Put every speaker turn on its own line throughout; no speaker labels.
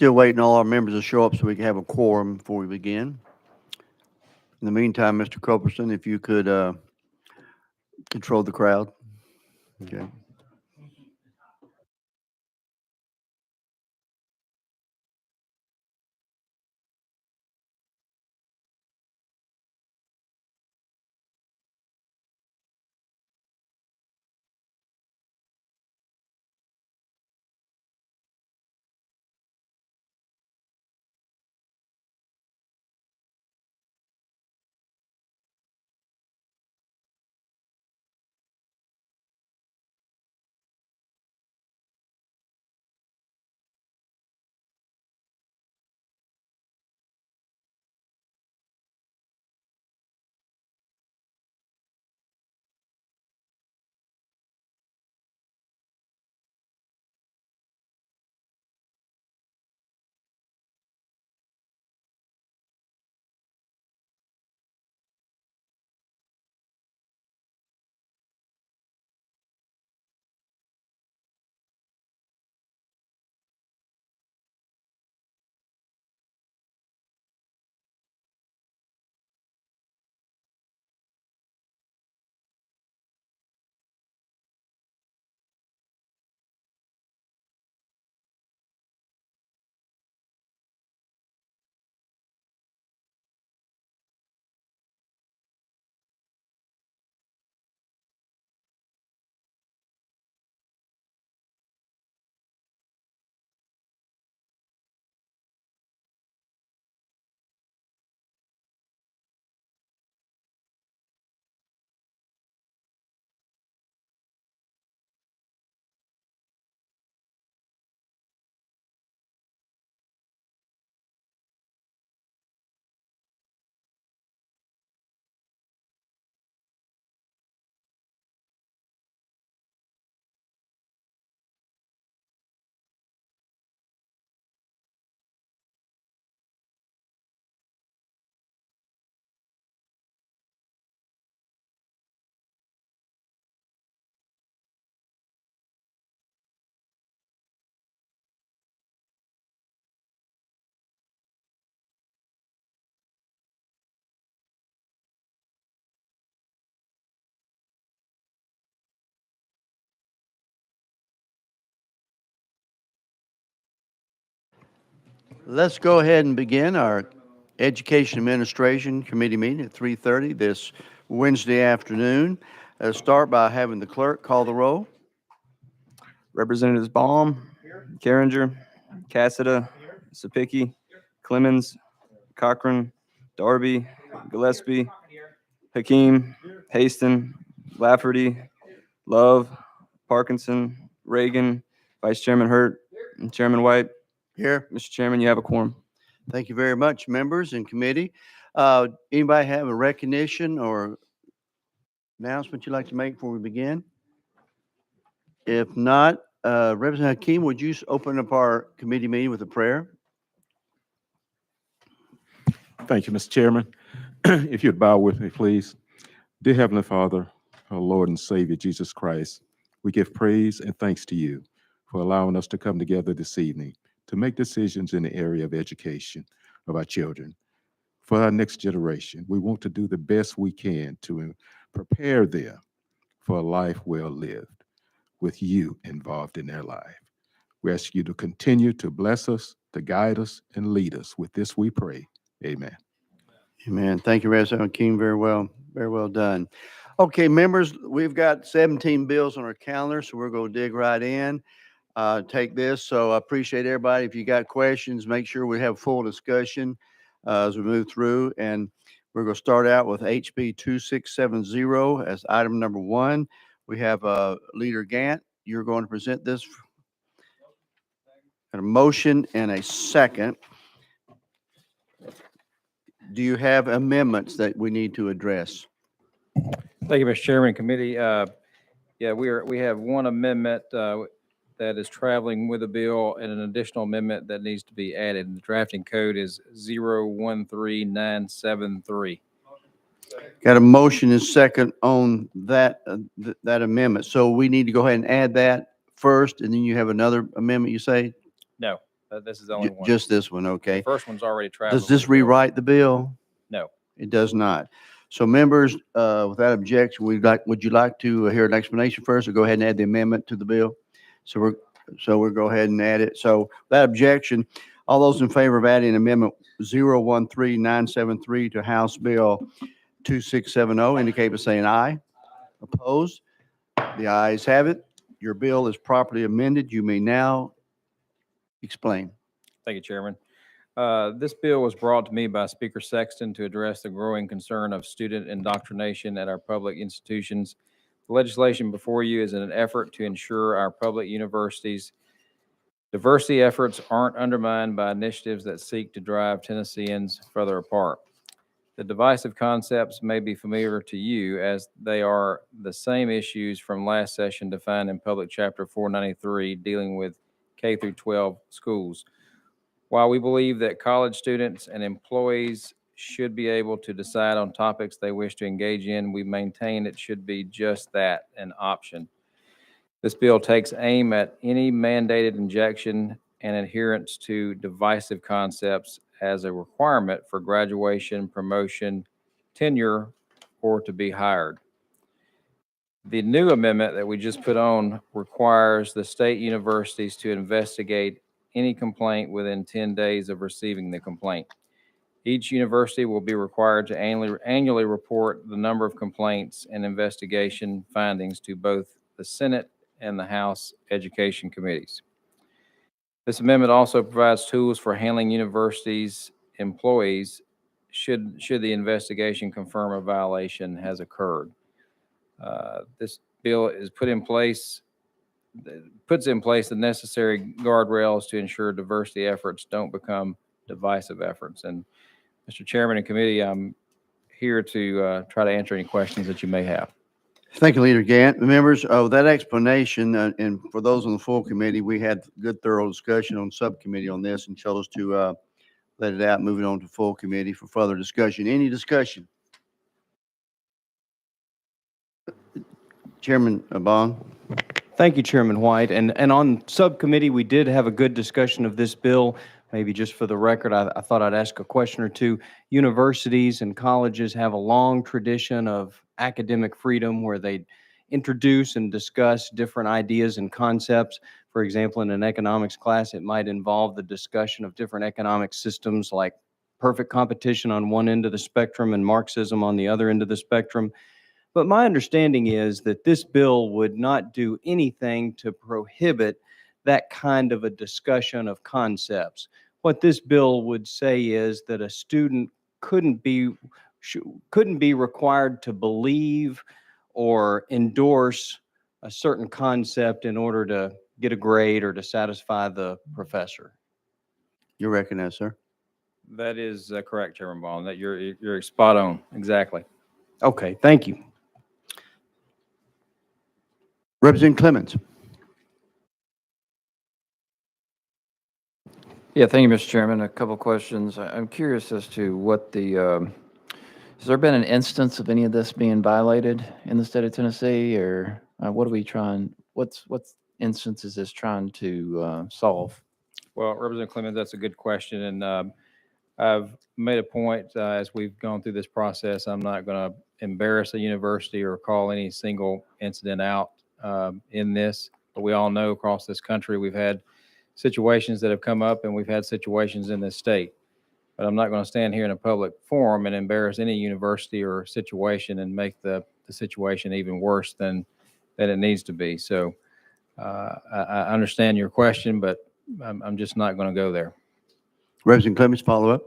Still waiting all our members to show up so we can have a quorum before we begin. In the meantime, Mr. Culberson, if you could control the crowd. Okay. Let's go ahead and begin our Education Administration Committee meeting at 3:30 this Wednesday afternoon. Start by having the clerk call the roll.
Representatives Baum, Carringer, Cassida, Sapicki, Clemens, Cochran, Darby, Gillespie, Hakeem, Haston, Lafferty, Love, Parkinson, Reagan, Vice Chairman Hurt, and Chairman White.
Here.
Mr. Chairman, you have a quorum.
Thank you very much, members and committee. Anybody have a recognition or announcement you'd like to make before we begin? If not, Representative Hakeem, would you open up our committee meeting with a prayer?
Thank you, Mr. Chairman. If you'd bow with me, please. Dear Heavenly Father, our Lord and Savior, Jesus Christ, we give praise and thanks to you for allowing us to come together this evening to make decisions in the area of education of our children. For our next generation, we want to do the best we can to prepare them for a life well lived with you involved in their life. We ask you to continue to bless us, to guide us, and lead us. With this we pray. Amen.
Amen. Thank you, Representative Hakeem. Very well done. Okay, members, we've got 17 bills on our calendar, so we're going to dig right in. Take this. So I appreciate everybody. If you got questions, make sure we have full discussion as we move through. And we're going to start out with HB 2670 as item number 1. We have Leader Gant. You're going to present this. A motion and a second. Do you have amendments that we need to address?
Thank you, Mr. Chairman, committee. Yeah, we have one amendment that is traveling with the bill and an additional amendment that needs to be added. The drafting code is 013973.
Got a motion and second on that that amendment. So we need to go ahead and add that first, and then you have another amendment, you say?
No. This is the only one.
Just this one,
The
okay.
first one's already traveled.
Does this
with the bill.
rewrite the bill?
No.
It does not. So members, without objection, would you like to hear an explanation first or go ahead and add the amendment to the bill? So we'll go ahead and add it. So without objection, all those in favor of adding amendment 013973 to House Bill 2670 indicate by saying aye. Opposed? The ayes have it. Your bill is properly amended. You may now explain.
Thank you, Chairman. This bill was brought to me by Speaker Sexton to address the growing concern of student indoctrination at our public institutions. The legislation before you is in an effort to ensure our public universities' diversity efforts aren't undermined by initiatives that seek to drive Tennesseans further apart. The divisive concepts may be familiar to you as they are the same issues from last session defined in Public Chapter 493 dealing with K through 12 schools. While we believe that college students and employees should be able to decide on topics they wish to engage in, we maintain it should be just that, an option. This bill takes aim at any mandated injection and adherence to divisive concepts as a requirement for graduation, promotion, tenure, or to be hired. The new amendment that we just put on requires the state universities to investigate any complaint within 10 days of receiving the complaint. Each university will be required to annually report the number of complaints and investigation findings to both the Senate and the House Education Committees. This amendment also provides tools for handling universities' employees should the investigation confirm a violation has occurred. This bill is puts in place the necessary guardrails to ensure diversity efforts don't become divisive efforts. And Mr. Chairman and committee, I'm here to try to answer any questions that you may have.
Thank you, Leader Gant. Members, that explanation, and for those on the full committee, we had good thorough discussion on subcommittee on this and chose to let it out, moving on to full committee for further discussion. Any discussion? Chairman Bond?
Thank you, Chairman White. And on subcommittee, we did have a good discussion of this bill. Maybe just for the record, I thought I'd ask a question or two. Universities and colleges have a long tradition of academic freedom where they introduce and discuss different ideas and concepts. For example, in an economics class, it might involve the discussion of different economic systems like perfect competition on one end of the spectrum and Marxism on the other end of the spectrum. But my understanding is that this bill would not do anything to prohibit that kind of a discussion of concepts. What this bill would say is that a student couldn't be required to believe or endorse a certain concept in order to get a grade or to satisfy the professor.
You recognize, sir?
That is correct, Chairman Bond. That you're spot on. Exactly.
Okay, thank you.
Representative Clemens?
Yeah, thank you, Mr. Chairman. A couple of questions. I'm curious as to what has there been an instance of any of this being violated in the state of Tennessee, or what are we trying, what instance is this trying to solve?
Well, Representative Clemens, that's a good question. And I've made a point as we've gone through this process, I'm not going to embarrass a university or call any single incident out in this. But we all know across this country, we've had situations that have come up and we've had situations in this state. But I'm not going to stand here in a public forum and embarrass any university or situation and make the situation even worse than it needs to be. So I understand your question, but I'm just not going to go there.
Representative Clemens, follow up?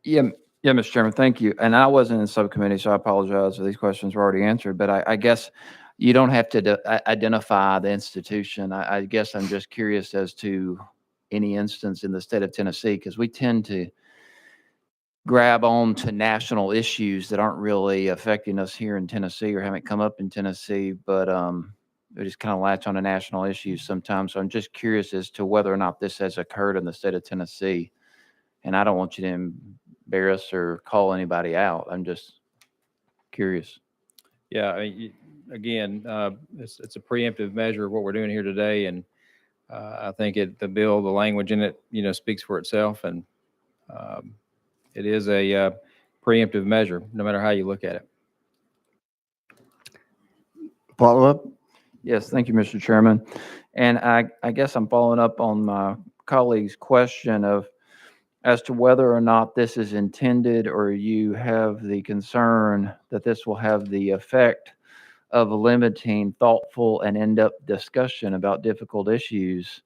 Yeah, Mr. Chairman, thank you. And I wasn't in subcommittee, so I apologize if these questions were already answered. But I guess you don't have to identify the institution. I guess I'm just curious as to any instance in the state of Tennessee, because we tend to grab on to national issues that aren't really affecting us here in Tennessee or haven't come up in Tennessee, but we just kind of latch on to national issues sometimes. So I'm just curious as to whether or not this has occurred in the state of Tennessee. And I don't want you to embarrass or call anybody out. I'm just curious.
Yeah, I mean, again, it's a preemptive measure of what we're doing here today. And I think the bill, the language in it, speaks for itself, and it is a preemptive measure, no matter how you look at it.
Follow up?
Yes, thank you, Mr. Chairman. And I guess I'm following up on my colleague's question as to whether or not this is intended, or you have the concern that this will have the effect of limiting thoughtful and in-depth discussion about difficult issues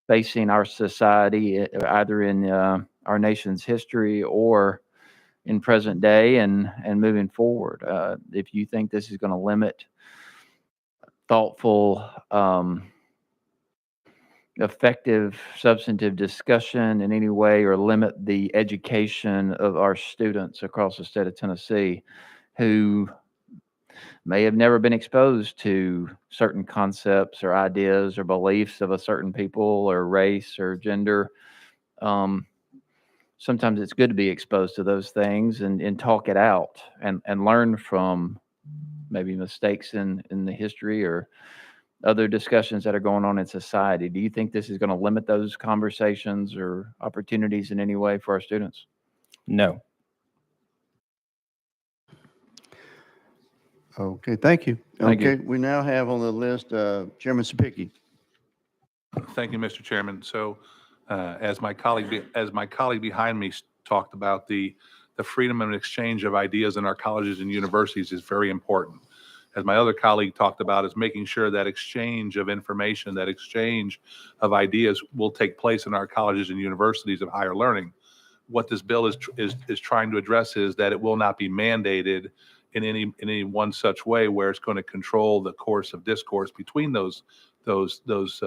facing our society, either in our nation's history or in present day and moving forward. If you think this is going to limit thoughtful, effective, substantive discussion in any way, or limit the education of our students across the state of Tennessee who may have never been exposed to certain concepts or ideas or beliefs of a certain people or race or gender. Sometimes it's good to be exposed to those things and talk it out and learn from maybe mistakes in the history or other discussions that are going on in society. Do you think this is going to limit those conversations or opportunities in any way for our students?
No.
Okay, thank you.
Thank you.
Okay, we now have on the list Chairman Sapicki.
Thank you, Mr. Chairman. So, as my colleague behind me talked about, the freedom and exchange of ideas in our colleges and universities is very important. As my other colleague talked about, is making sure that exchange of information, that exchange of ideas will take place in our colleges and universities of higher learning. What this bill is trying to address is that it will not be mandated in any one such way where it's going to control the course of discourse between those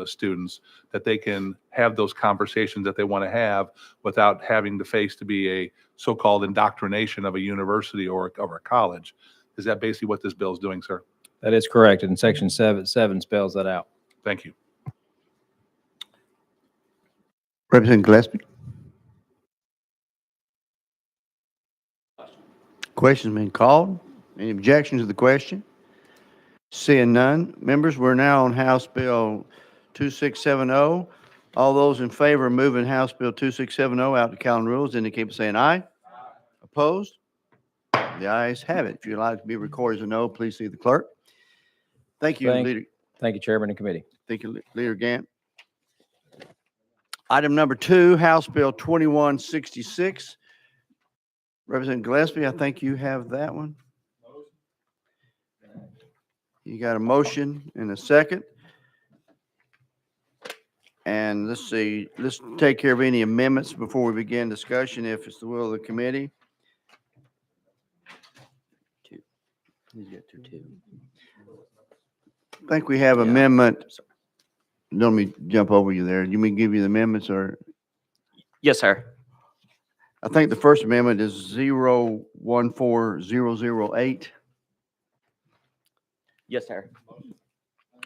students, that they can have those conversations that they want to have without having to face to be a so-called indoctrination of a university or a college. Is that basically what this bill is doing, sir?
That is correct, and Section 7 spells that out.
Thank you.
Representative Gillespie. Question's been called. Any objections to the question? Seeing none, members, we're now on House Bill 2670. All those in favor of moving House Bill 2670 out to calendar rules indicate by saying aye. Opposed? The ayes have it. If you'd like to be recorded as a no, please see the clerk. Thank you,
Thank-
Leader.
Thank you, Chairman and Committee.
Thank you, Leader Gant. Item number 2, House Bill 2166. Representative Gillespie, I think you have that one. You got a motion and a second. And let's see, let's take care of any amendments before we begin discussion, if it's the will of the committee. I think we have amendment. Don't let me jump over you there. You mean give you the amendments, or?
Yes, sir.
I think the first amendment is 014008.
Yes, sir.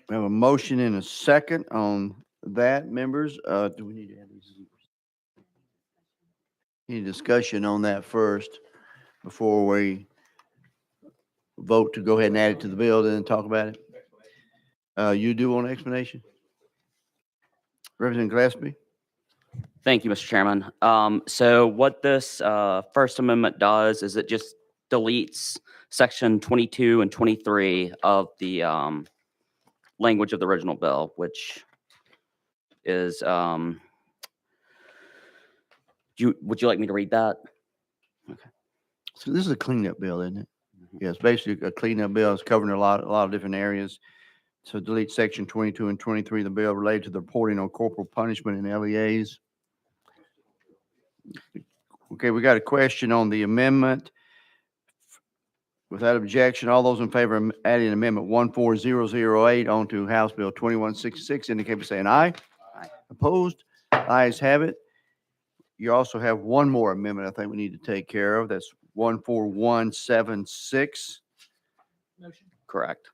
We have a motion and a second on that, members. Do we need to have these? Any discussion on that first before we vote to go ahead and add it to the bill, then talk about it? You do want an explanation? Representative Gillespie?
Thank you, Mr. Chairman. So what this First Amendment does is it just deletes section 22 and 23 of the language of the original bill, which is, would you like me to read that?
So this is a cleanup bill, isn't it? Yeah, it's basically a cleanup bill. It's covering a lot of different areas. So delete section 22 and 23 of the bill related to the reporting on corporal punishment in LEAs. Okay, we got a question on the amendment. Without objection, all those in favor of adding amendment 14008 onto House Bill 2166 indicate by saying aye.
Aye.
Opposed? Ayes have it. You also have one more amendment I think we need to take care of. That's 14176.
Correct.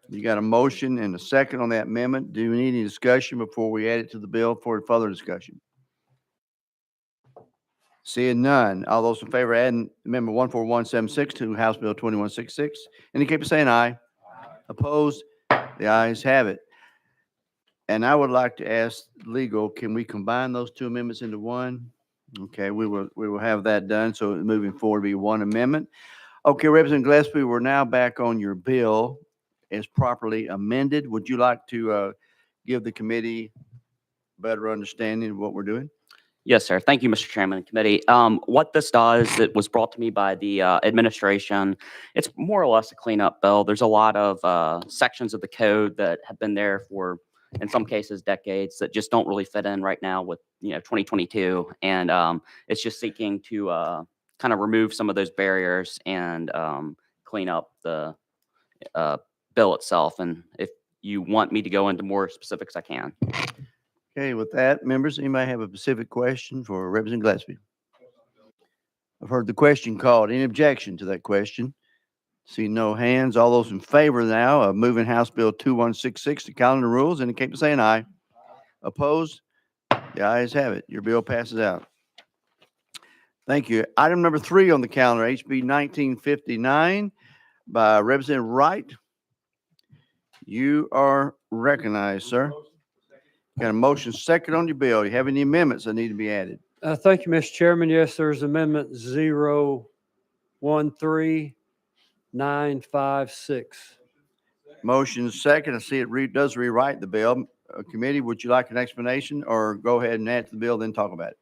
You got a motion and a second on that amendment. Do we need any discussion before we add it to the bill for further discussion? Seeing none, all those in favor of adding amendment 14176 to House Bill 2166 indicate by saying aye. Opposed? The ayes have it. And I would like to ask legal, can we combine those two amendments into one? Okay, we will have that done. So moving forward, be one amendment. Okay, Representative Gillespie, we're now back on your bill as properly amended. Would you like to give the committee better understanding of what we're doing?
Yes, sir. Thank you, Mr. Chairman and committee. What this does, it was brought to me by the administration. It's more or less a cleanup bill. There's a lot of sections of the code that have been there for, in some cases, decades that just don't really fit in right now with 2022, and it's just seeking to kind of remove some of those barriers and clean up the bill itself. And if you want me to go into more specifics, I can.
Okay, with that, members, anybody have a specific question for Representative Gillespie? I've heard the question called. Any objection to that question? See no hands. All those in favor now of moving House Bill 2166 to calendar rules indicate by saying aye. Opposed? The ayes have it. Your bill passes out. Thank you. Item number 3 on the calendar, HB 1959 by Representative Wright. You are recognized, sir. Got a motion second on your bill. Do you have any amendments that need to be added?
Thank you, Mr. Chairman. Yes, there's Amendment 013956.
Motion second. I see it does rewrite the bill. Committee, would you like an explanation or go ahead and add to the bill, then talk about it?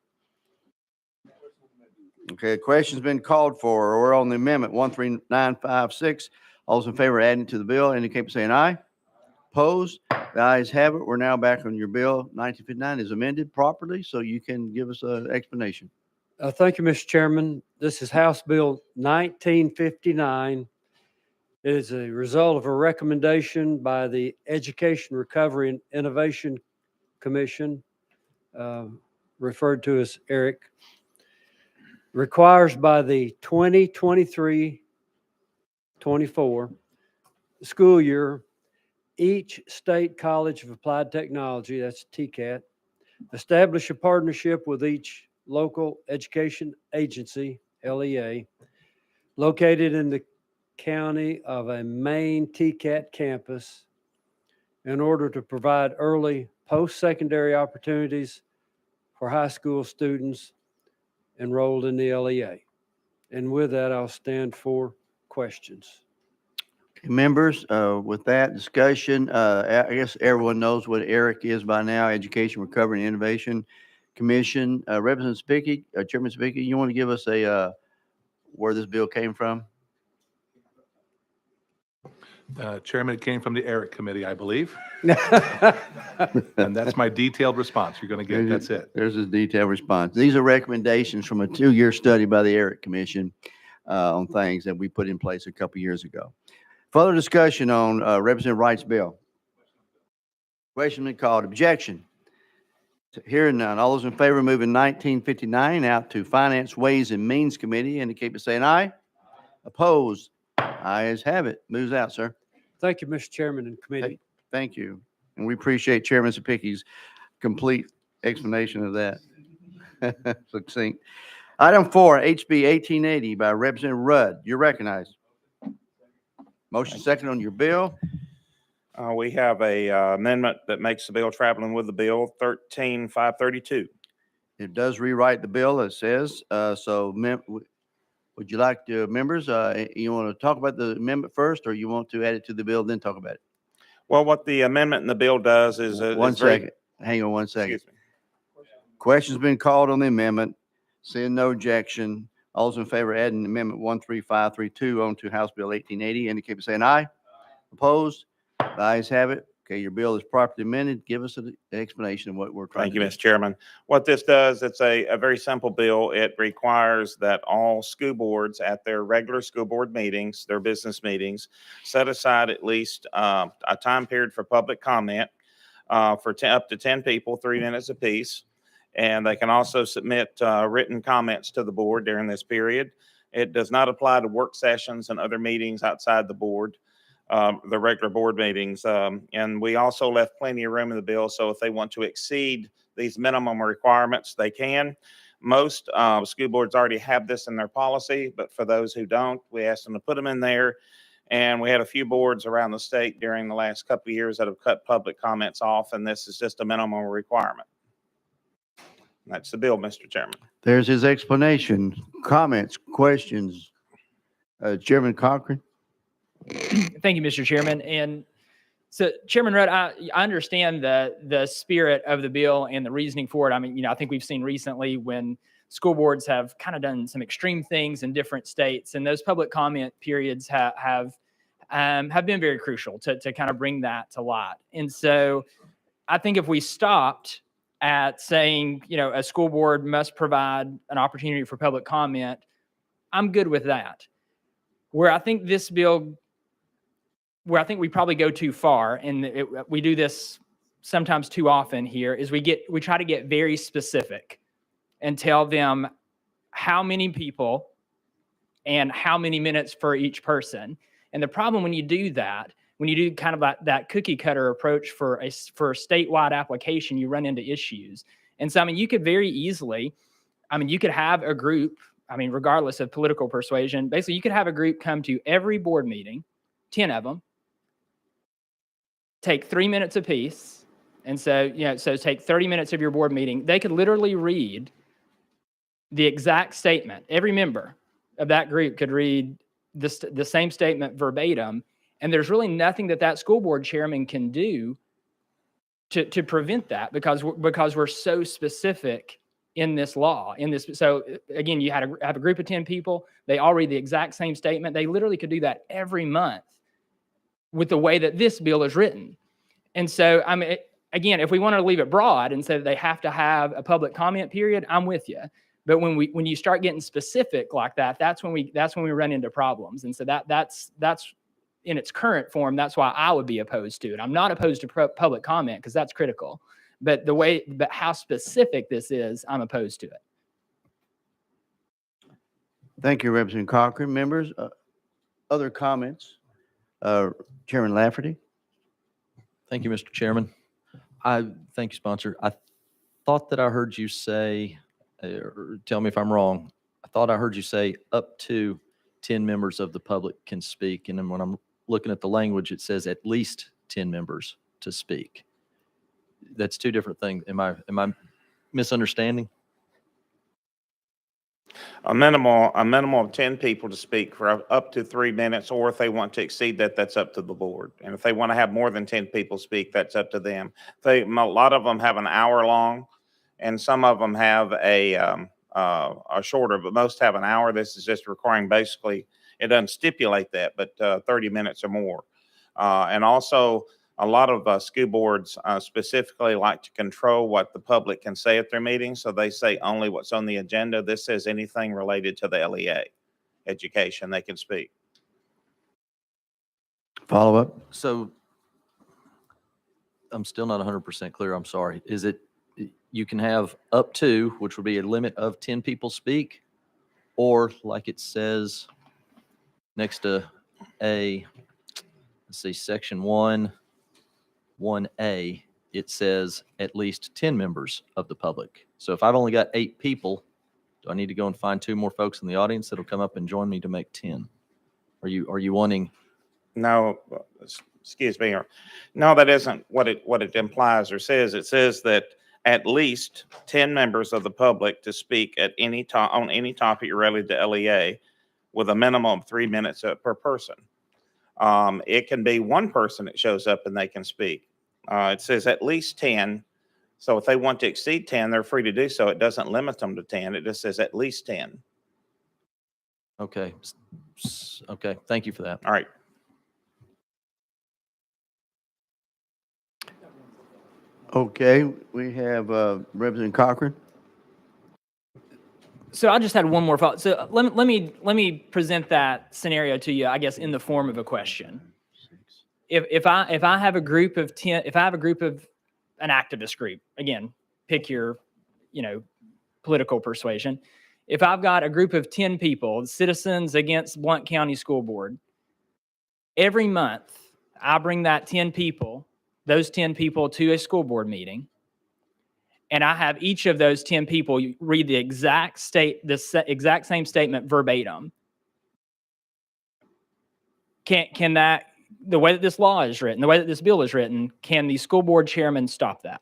Okay, a question's been called for. We're on the amendment 13956. All those in favor of adding to the bill indicate by saying aye. Opposed? The ayes have it. We're now back on your bill. 1959 is amended properly, so you can give us an explanation.
Thank you, Mr. Chairman. This is House Bill 1959. It is a result of a recommendation by the Education, Recovery, and Innovation Commission, referred to as ERIC, requires by the 2023-24 school year, each state college of applied technology, that's TCAT, establish a partnership with each local education agency, LEA, located in the county of a main TCAT campus in order to provide early post-secondary opportunities for high school students enrolled in the LEA. And with that, I'll stand for questions.
Members, with that discussion, I guess everyone knows what ERIC is by now, Education, Recovery, and Innovation Commission. Representative Spicky, Chairman Spicky, you want to give us where this bill came from?
Chairman, it came from the ERIC committee, I believe. And that's my detailed response you're going to get. That's it.
There's a detailed response. These are recommendations from a 2-year study by the ERIC Commission on things that we put in place a couple years ago. Further discussion on Representative Wright's bill. Question been called. Objection? Hearing none. All those in favor of moving 1959 out to Finance, Ways, and Means Committee indicate by saying aye. Opposed? Ayes have it. Moves out, sir.
Thank you, Mr. Chairman and committee.
Thank you. And we appreciate Chairman Sapicki's complete explanation of that. Succinct. Item 4, HB 1880 by Representative Rudd. You're recognized. Motion second on your bill.
We have a amendment that makes the bill traveling with the bill, 13532.
It does rewrite the bill, it says. Would you like to, members, you want to talk about the amendment first, or you want to add it to the bill, then talk about it?
Well, what the amendment in the bill does is.
One second. Hang on one second.
Excuse me.
Question's been called on the amendment. Seeing no objection. All those in favor of adding amendment 13532 onto House Bill 1880 indicate by saying aye. Opposed? The ayes have it. Okay, your bill is properly amended. Give us an explanation of what we're trying
Thank
to
you,
do.
Mr. Chairman. What this does, it's a very simple bill. It requires that all school boards at their regular school board meetings, their business meetings, set aside at least a time period for public comment for up to 10 people, 3 minutes apiece. And they can also submit written comments to the board during this period. It does not apply to work sessions and other meetings outside the board, the regular board meetings. And we also left plenty of room in the bill, so if they want to exceed these minimum requirements, they can. Most school boards already have this in their policy, but for those who don't, we ask them to put them in there. And we had a few boards around the state during the last couple of years that have cut public comments off, and this is just a minimum requirement. That's the bill, Mr. Chairman.
There's his explanation. Comments, questions? Chairman Cochran?
Thank you, Mr. Chairman. And so, Chairman Rudd, I understand the spirit of the bill and the reasoning for it. I mean, I think we've seen recently when school boards have kind of done some extreme things in different states, and those public comment periods have been very crucial to kind of bring that to light. And so, I think if we stopped at saying, a school board must provide an opportunity for public comment, I'm good with that. Where I think we probably go too far, and we do this sometimes too often here, is we try to get very specific and tell them how many people and how many minutes for each person. And the problem when you do that, when you do kind of that cookie cutter approach for a statewide application, you run into issues. And so, you could very easily, you could have a group, regardless of political persuasion, basically you could have a group come to every board meeting, 10 of them, take 3 minutes apiece. And so, so take 30 minutes of your board meeting. They could literally read the exact statement. Every member of that group could read the same statement verbatim. And there's really nothing that school board chairman can do to prevent that because we're so specific in this law. So again, you have a group of 10 people. They all read the exact same statement. They literally could do that every month with the way that this bill is written. And so, again, if we want to leave it broad and say that they have to have a public comment period, I'm with you. But when you start getting specific like that, that's when we run into problems. And so that's in its current form. That's why I would be opposed to it. I'm not opposed to public comment because that's critical. But how specific this is, I'm opposed to it.
Thank you, Representative Cochran. Members, other comments? Chairman Lafferty?
Thank you, Mr. Chairman. Thank you, sponsor. I thought that I heard you say, or tell me if I'm wrong, I thought I heard you say up to 10 members of the public can speak. And then when I'm looking at the language, it says at least 10 members to speak. That's two different things. Am I misunderstanding?
A minimum of 10 people to speak for up to 3 minutes, or if they want to exceed that, that's up to the board. And if they want to have more than 10 people speak, that's up to them. A lot of them have an hour long, and some of them have a shorter, but most have an hour. This is just requiring basically, it doesn't stipulate that, but 30 minutes or more. And also, a lot of school boards specifically like to control what the public can say at their meetings, so they say only what's on the agenda. This says anything related to the LEA education, they can speak.
Follow up?
So I'm still not 100% clear. I'm sorry. Is it, you can have up to, which would be a limit of 10 people speak, or like it says next to section 1A, it says at least 10 members of the public. So if I've only got 8 people, do I need to go and find 2 more folks in the audience that'll come up and join me to make 10? Are you wanting?
No, excuse me. No, that isn't what it implies or says. It says that at least 10 members of the public to speak at on any topic related to LEA with a minimum of 3 minutes per person. It can be one person that shows up and they can speak. It says at least 10. So if they want to exceed 10, they're free to do so. It doesn't limit them to 10. It just says at least 10.
Okay. Okay. Thank you for that.
All right.
Okay, we have Representative Cochran.
So I just had one more thought. So let me present that scenario to you, I guess, in the form of a question. If I have a group of 10, if I have a group of an activist group, again, pick your, political persuasion. If I've got a group of 10 people, citizens against Blount County School Board, every month I bring those 10 people to a school board meeting. And I have each of those 10 people read the exact same statement verbatim. can that, the way that this law is written, the way that this bill is written, can the school board chairman stop that?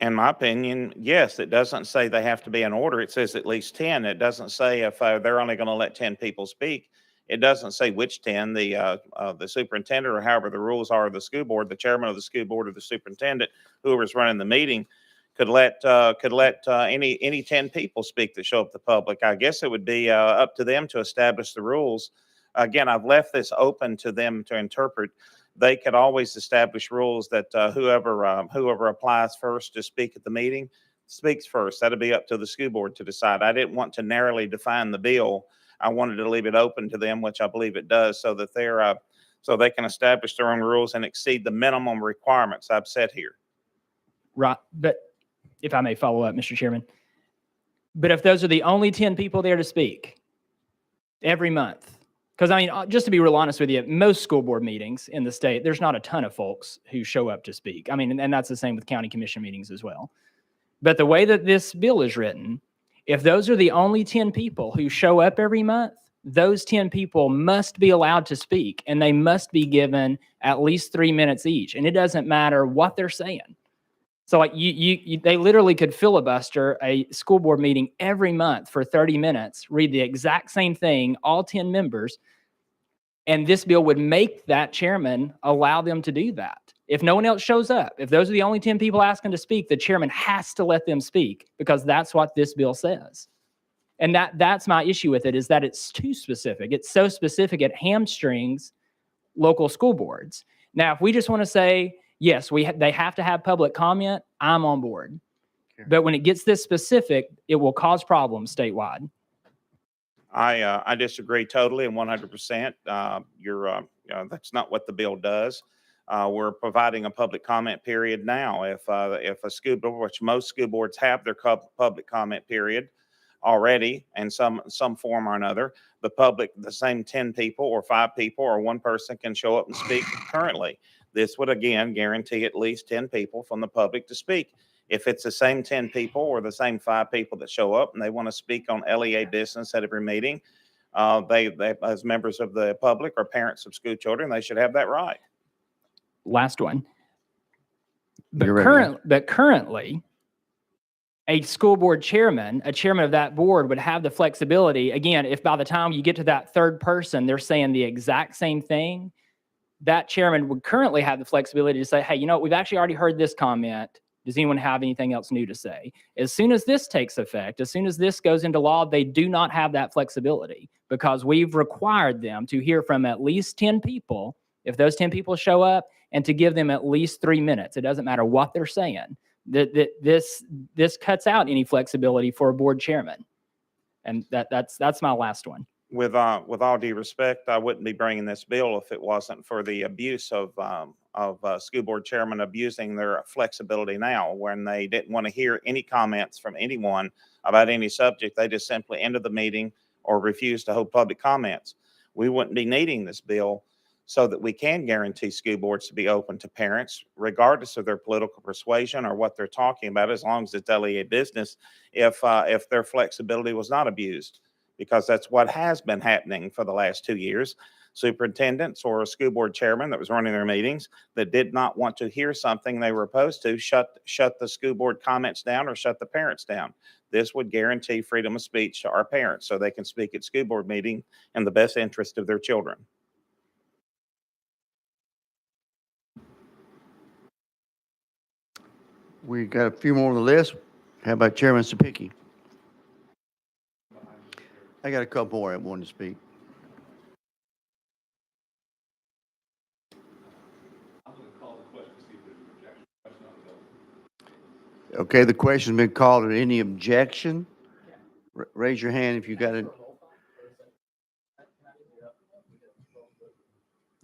In my opinion, yes, it doesn't say they have to be in order. It says at least 10. It doesn't say if they're only going to let 10 people speak. It doesn't say which 10, the superintendent or however the rules are of the school board, the chairman of the school board or the superintendent, whoever's running the meeting, could let any 10 people speak that show up to the public. I guess it would be up to them to establish the rules. Again, I've left this open to them to interpret. They could always establish rules that whoever applies first to speak at the meeting speaks first. That'll be up to the school board to decide. I didn't want to narrowly define the bill. I wanted to leave it open to them, which I believe it does, so that so they can establish their own rules and exceed the minimum requirements I've set here.
Right. But if I may follow up, Mr. Chairman, but if those are the only 10 people there to speak every month, because I mean, just to be real honest with you, most school board meetings in the state, there's not a ton of folks who show up to speak. I mean, and that's the same with county commission meetings as well. But the way that this bill is written, if those are the only 10 people who show up every month, those 10 people must be allowed to speak, and they must be given at least 3 minutes each. And it doesn't matter what they're saying. So like they literally could filibuster a school board meeting every month for 30 minutes, read the exact same thing, all 10 members, and this bill would make that chairman allow them to do that. If no one else shows up, if those are the only 10 people asking to speak, the chairman has to let them speak because that's what this bill says. And that's my issue with it, is that it's too specific. It's so specific, it hamstrings local school boards. Now, if we just want to say, yes, they have to have public comment, I'm on board.
Okay.
But when it gets this specific, it will cause problems statewide.
I disagree totally and 100%. That's not what the bill does. We're providing a public comment period now. If a school board, which most school boards have their public comment period already in some form or another, the same 10 people or 5 people or one person can show up and speak currently. This would again guarantee at least 10 people from the public to speak. If it's the same 10 people or the same 5 people that show up and they want to speak on LEA business at every meeting, they as members of the public or parents of school children, they should have that right.
Last one. But
You're right, man.
currently, a school board chairman, a chairman of that board would have the flexibility. Again, if by the time you get to that third person, they're saying the exact same thing, that chairman would currently have the flexibility to say, hey, you know what, we've actually already heard this comment. Does anyone have anything else new to say? As soon as this takes effect, as soon as this goes into law, they do not have that flexibility because we've required them to hear from at least 10 people. If those 10 people show up, and to give them at least 3 minutes. It doesn't matter what they're saying. This cuts out any flexibility for a board chairman. And that's my last one.
With all due respect, I wouldn't be bringing this bill if it wasn't for the abuse of school board chairmen abusing their flexibility now when they didn't want to hear any comments from anyone about any subject. They just simply ended the meeting or refused to hold public comments. We wouldn't be needing this bill so that we can guarantee school boards to be open to parents, regardless of their political persuasion or what they're talking about, as long as it's LEA business, if their flexibility was not abused, because that's what has been happening for the last 2 years. Superintendents or a school board chairman that was running their meetings that did not want to hear something they were opposed to shut the school board comments down or shut the parents down. This would guarantee freedom of speech to our parents so they can speak at school board meeting in the best interest of their children.
We got a few more on the list. How about Chairman Sapicki? I got a couple more that wanted to speak. Okay, the question's been called. Are any objection? Raise your hand if you got it.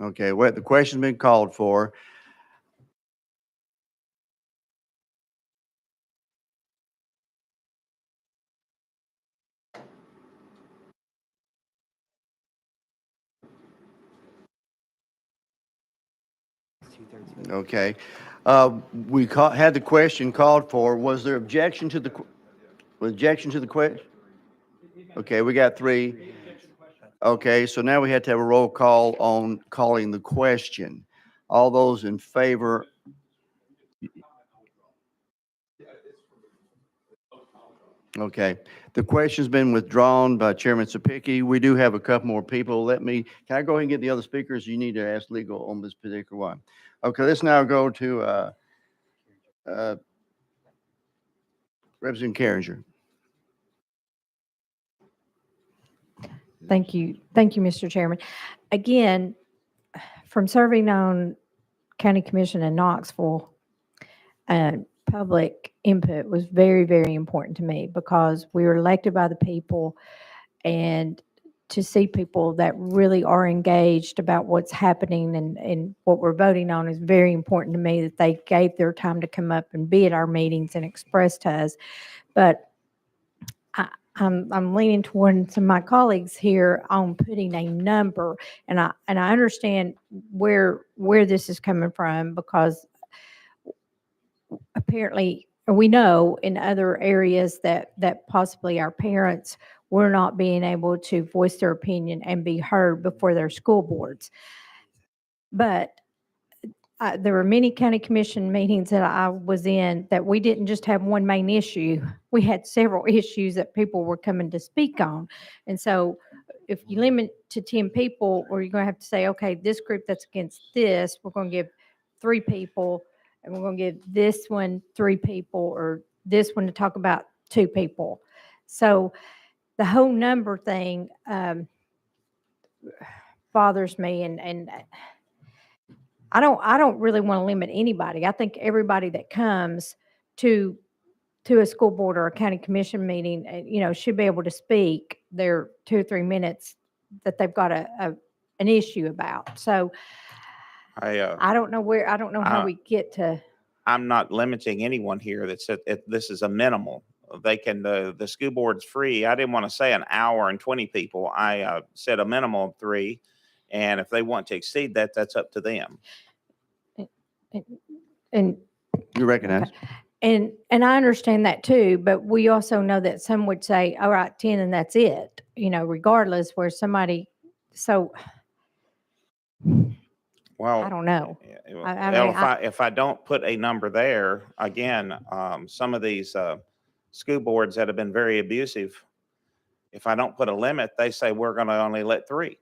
Okay, well, the question's been called for. Okay. We had the question called for. Was there objection to the question? Okay, we got 3. Okay, so now we have to have a roll call on calling the question. All those in favor? Okay, the question's been withdrawn by Chairman Sapicki. We do have a couple more people. Can I go ahead and get the other speakers? You need to ask legal on this particular one. Okay, let's now go to Representative Carringer.
Thank you. Thank you, Mr. Chairman. Again, from serving on County Commission in Knoxville, public input was very, very important to me because we were elected by the people, and to see people that really are engaged about what's happening and what we're voting on is very important to me, that they gave their time to come up and be at our meetings and express to us. But I'm leaning toward some of my colleagues here on putting a number, and I understand where this is coming from, because apparently we know in other areas that possibly our parents were not being able to voice their opinion and be heard before their school boards. But there were many county commission meetings that I was in that we didn't just have one main issue. We had several issues that people were coming to speak on. And so if you limit to 10 people, or you're going to have to say, okay, this group that's against this, we're going to give 3 people, and we're going to give this one 3 people, or this one to talk about 2 people. So the whole number thing bothers me, and I don't really want to limit anybody. I think everybody that comes to a school board or a county commission meeting, should be able to speak their 2 or 3 minutes that they've got an issue about. So I don't know how we get to.
I'm not limiting anyone here. This is a minimal. They can, the school board's free. I didn't want to say an hour and 20 people. I said a minimum of 3. And if they want to exceed that, that's up to them.
And
You recognize?
And I understand that too, but we also know that some would say, all right, 10 and that's it, regardless, where somebody, so
Well,
I don't know.
Well,
I mean,
if I don't put a number there, again, some of these school boards that have been very abusive, if I don't put a limit, they say we're going to only let 3.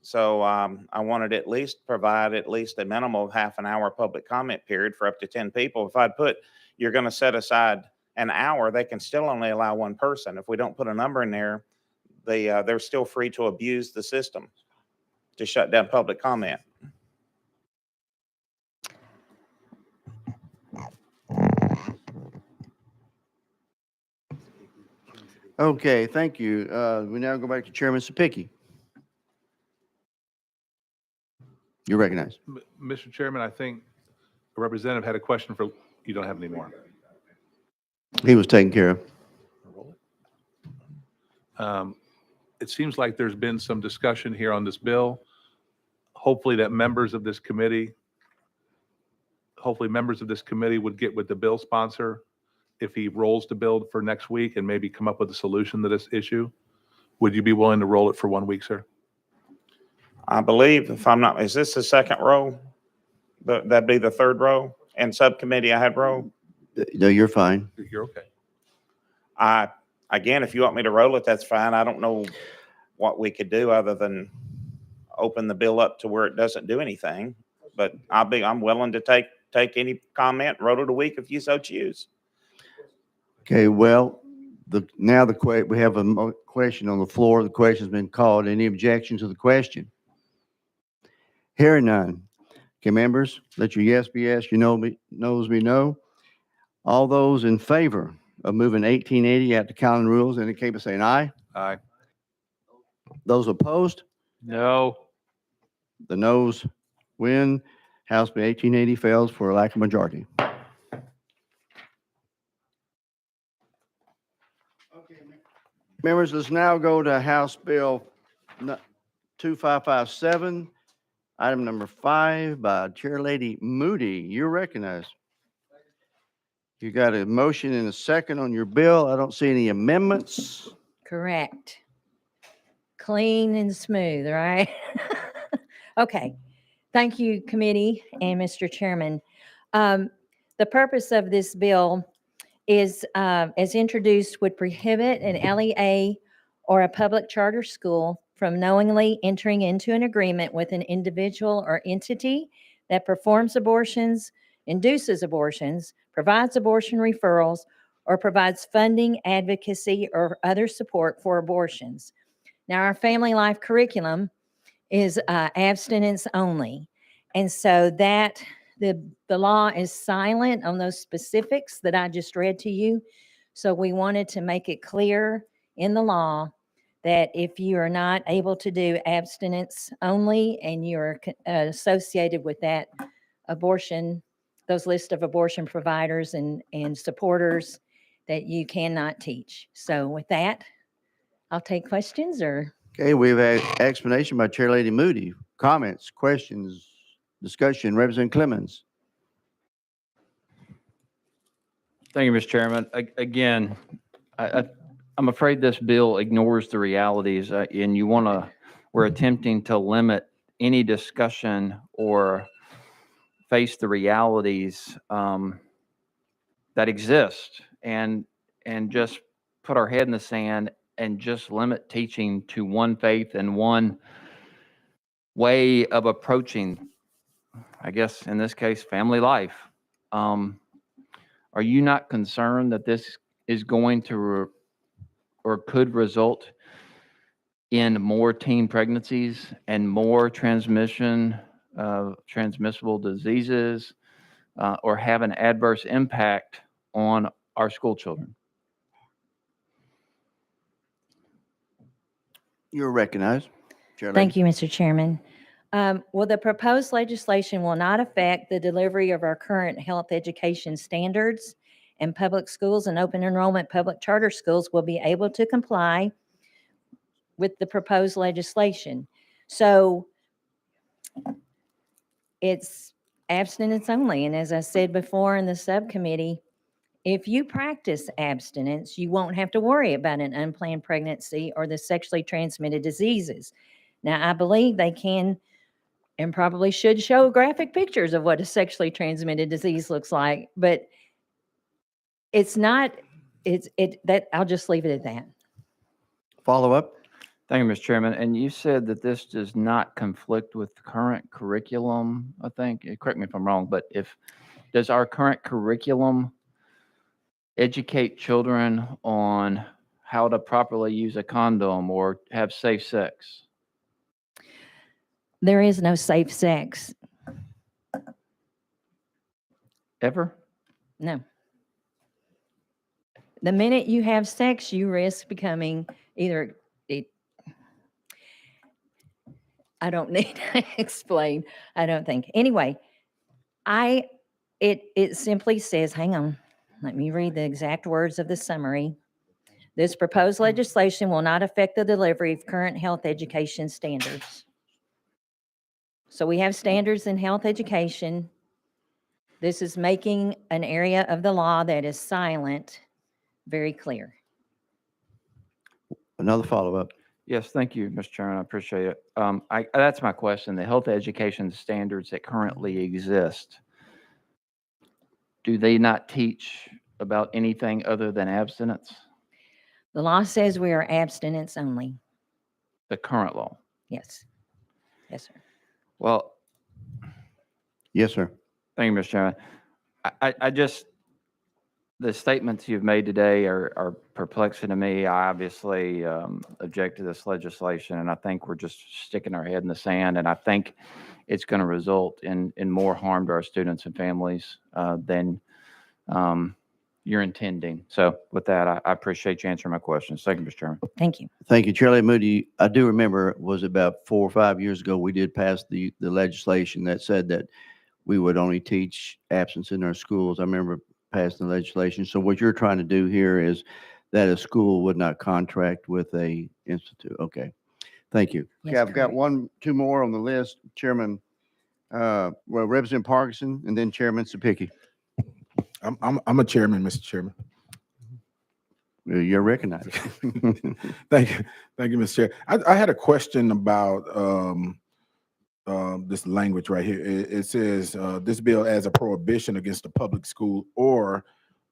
So I wanted to at least provide at least a minimum of half an hour public comment period for up to 10 people. If I'd put, you're going to set aside an hour, they can still only allow 1 person. If we don't put a number in there, they're still free to abuse the system to shut down public comment.
Okay, thank you. We now go back to Chairman Sapicki. You recognize.
Mr. Chairman, I think a representative had a question for, you don't have any more.
He was taken care of.
It seems like there's been some discussion here on this bill. Hopefully members of this committee would get with the bill sponsor if he rolls the bill for next week and maybe come up with a solution to this issue. Would you be willing to roll it for 1 week, sir?
I believe, if I'm not, is this the second row? That'd be the 3rd row? And subcommittee, I had row?
No, you're fine.
You're okay.
Again, if you want me to roll it, that's fine. I don't know what we could do other than open the bill up to where it doesn't do anything. But I'm willing to take any comment, roll it a week if you so choose.
Okay, well, we have a question on the floor. The question's been called. Any objection to the question? Hearing none. Okay, members, let your yes be yes, your no's be no. All those in favor of moving 1880 out to county rules indicate by saying aye.
Aye.
Those opposed?
No.
The noes win. House Bill 1880 fails for a lack of majority. Members, let's now go to House Bill 2557, item number 5 by Chair Lady Moody. You're recognized. You got a motion and a second on your bill. I don't see any amendments.
Correct.
clean and smooth, right? Okay. Thank you, committee and Mr. Chairman. The purpose of this bill is, as introduced, would prohibit an LEA or a public charter school from knowingly entering into an agreement with an individual or entity that performs abortions, induces abortions, provides abortion referrals, or provides funding, advocacy, or other support for abortions. Now, our family life curriculum is abstinence only. And so that the law is silent on those specifics that I just read to you. So we wanted to make it clear in the law that if you are not able to do abstinence only and you're associated with that abortion, those list of abortion providers and supporters, that you cannot teach. So with that, I'll take questions or.
Okay, we have an explanation by Chair Lady Moody. Comments, questions, discussion, Representative Clemens.
Thank you, Mr. Chairman. Again, I'm afraid this bill ignores the realities, and we're attempting to limit any discussion or face the realities that exist, and just put our head in the sand and just limit teaching to one faith and one way of approaching, I guess, in this case, family life. Are you not concerned that this is going to or could result in more teen pregnancies and more transmission of transmissible diseases, or have an adverse impact on our school children?
You're recognized. Chair Lady.
Thank you, Mr. Chairman. Well, the proposed legislation will not affect the delivery of our current health education standards, and public schools and open enrollment public charter schools will be able to comply with the proposed legislation. So it's abstinence only. And as I said before in the subcommittee, if you practice abstinence, you won't have to worry about an unplanned pregnancy or the sexually transmitted diseases. Now, I believe they can and probably should show graphic pictures of what a sexually transmitted disease looks like, but it's not, that I'll just leave it at that.
Follow up.
Thank you, Mr. Chairman. And you said that this does not conflict with current curriculum, I think. Correct me if I'm wrong, but does our current curriculum educate children on how to properly use a condom or have safe sex?
There is no safe sex.
Ever?
No. The minute you have sex, you risk becoming either, I don't need to explain, I don't think. Anyway, it simply says, hang on, let me read the exact words of the summary. This proposed legislation will not affect the delivery of current health education standards. So we have standards in health education. This is making an area of the law that is silent very clear.
Another follow up.
Yes, thank you, Mr. Chairman. I appreciate it. That's my question. The health education standards that currently exist, do they not teach about anything other than abstinence?
The law says we are abstinence only.
The current law?
Yes. Yes, sir.
Well,
Yes, sir.
thank you, Mr. Chairman. I just, the statements you've made today are perplexing to me. I obviously object to this legislation, and I think we're just sticking our head in the sand, and I think it's going to result in more harm to our students and families than you're intending. So with that, I appreciate you answering my questions. Thank you, Mr. Chairman.
Thank you.
Thank you, Chair Lady Moody. I do remember it was about 4 or 5 years ago, we did pass the legislation that said that we would only teach absence in our schools. I remember passing the legislation. So what you're trying to do here is that a school would not contract with a institute. Okay. Thank you.
Yes,
Okay, I've got
correct.
2 more on the list. Chairman, Representative Parkinson and then Chairman Sapicki.
I'm a chairman, Mr. Chairman.
You're recognized.
Thank you. Thank you, Mr. Chair. I had a question about this language right here. It says, this bill adds a prohibition against a public school or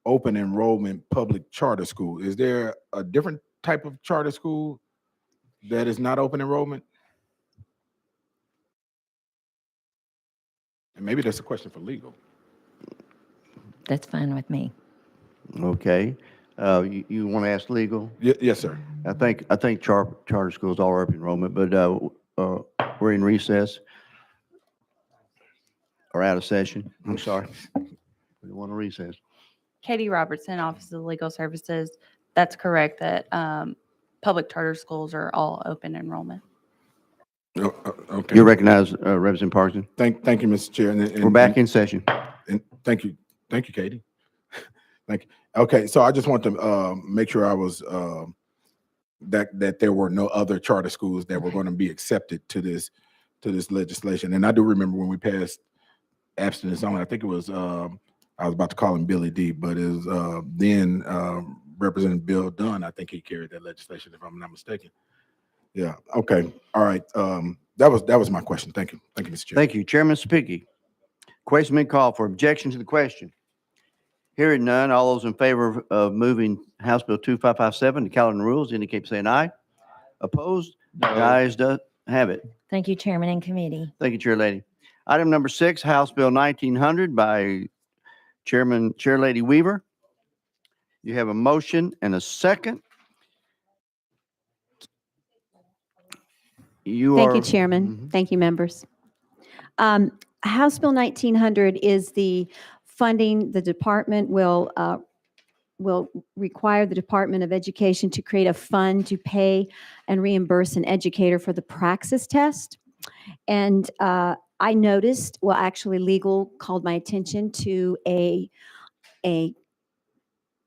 open enrollment public charter school. Is there a different type of charter school that is not open enrollment? And maybe that's a question for legal.
That's fine with me.
Okay. You want to ask legal?
Yes, sir.
I think charter schools are open enrollment, but we're in recess or out of session. I'm sorry. We want to recess.
Katie Robertson, Office of Legal Services. That's correct that public charter schools are all open enrollment.
Okay.
You're recognized, Representative Parkinson.
Thank you, Mr. Chair. And
We're back in session.
And thank you, Katie. Thank you. Okay, so I just want to make sure I was that there were no other charter schools that were going to be accepted to this legislation. And I do remember when we passed abstinence only. I think it was I was about to call him Billy D, but it was then Representative Bill Dunn. I think he carried that legislation, if I'm not mistaken. Yeah. Okay. All right. That was my question. Thank you. Thank you, Mr. Chair.
Thank you. Chairman Sapicki. Question been called for. Objection to the question. Hearing none, all those in favor of moving House Bill 2557 to calendar rules indicate by saying aye. Opposed? The ayes do have it.
Thank you, Chairman and committee.
Thank you, Chair Lady. Item number 6, House Bill 1900 by Chair Lady Weaver. You have a motion and a second.
Thank you, Chairman. Thank you, members. House Bill 1900 is the funding. The department will require the Department of Education to create a fund to pay and reimburse an educator for the praxis test. And I noticed, well, actually legal called my attention to a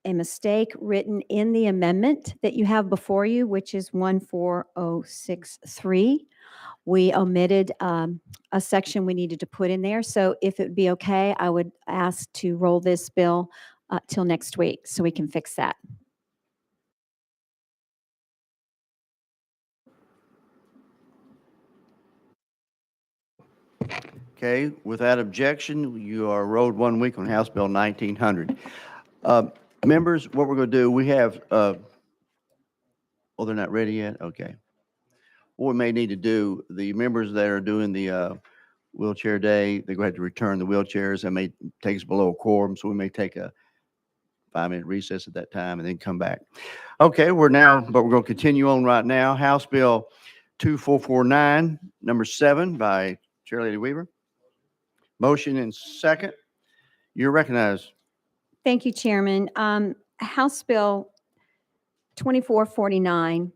mistake written in the amendment that you have before you, which is 14063. We omitted a section we needed to put in there. So if it would be okay, I would ask to roll this bill till next week so we can fix that.
Okay, without objection, you are rolled 1 week on House Bill 1900. Members, what we're going to do, we have, oh, they're not ready yet? Okay. What we may need to do, the members that are doing the wheelchair day, they're going to have to return the wheelchairs. That may take us below a quorum, so we may take a 5-minute recess at that time and then come back. Okay, but we're going to continue on right now. House Bill 2449, number 7 by Chair Lady Weaver. Motion and second. You're recognized.
Thank you, Chairman. House Bill 2449,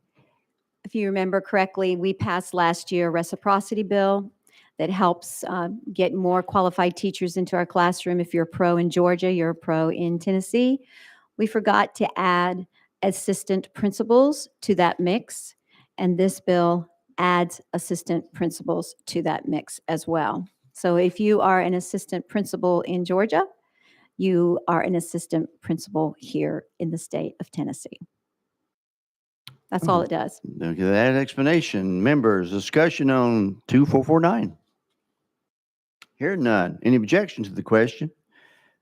if you remember correctly, we passed last year a reciprocity bill that helps get more qualified teachers into our classroom. If you're a pro in Georgia, you're a pro in Tennessee. We forgot to add assistant principals to that mix, and this bill adds assistant principals to that mix as well. So if you are an assistant principal in Georgia, you are an assistant principal here in the state of Tennessee. That's all it does.
Okay, that explanation. Members, discussion on 2449. Hearing none. Any objection to the question?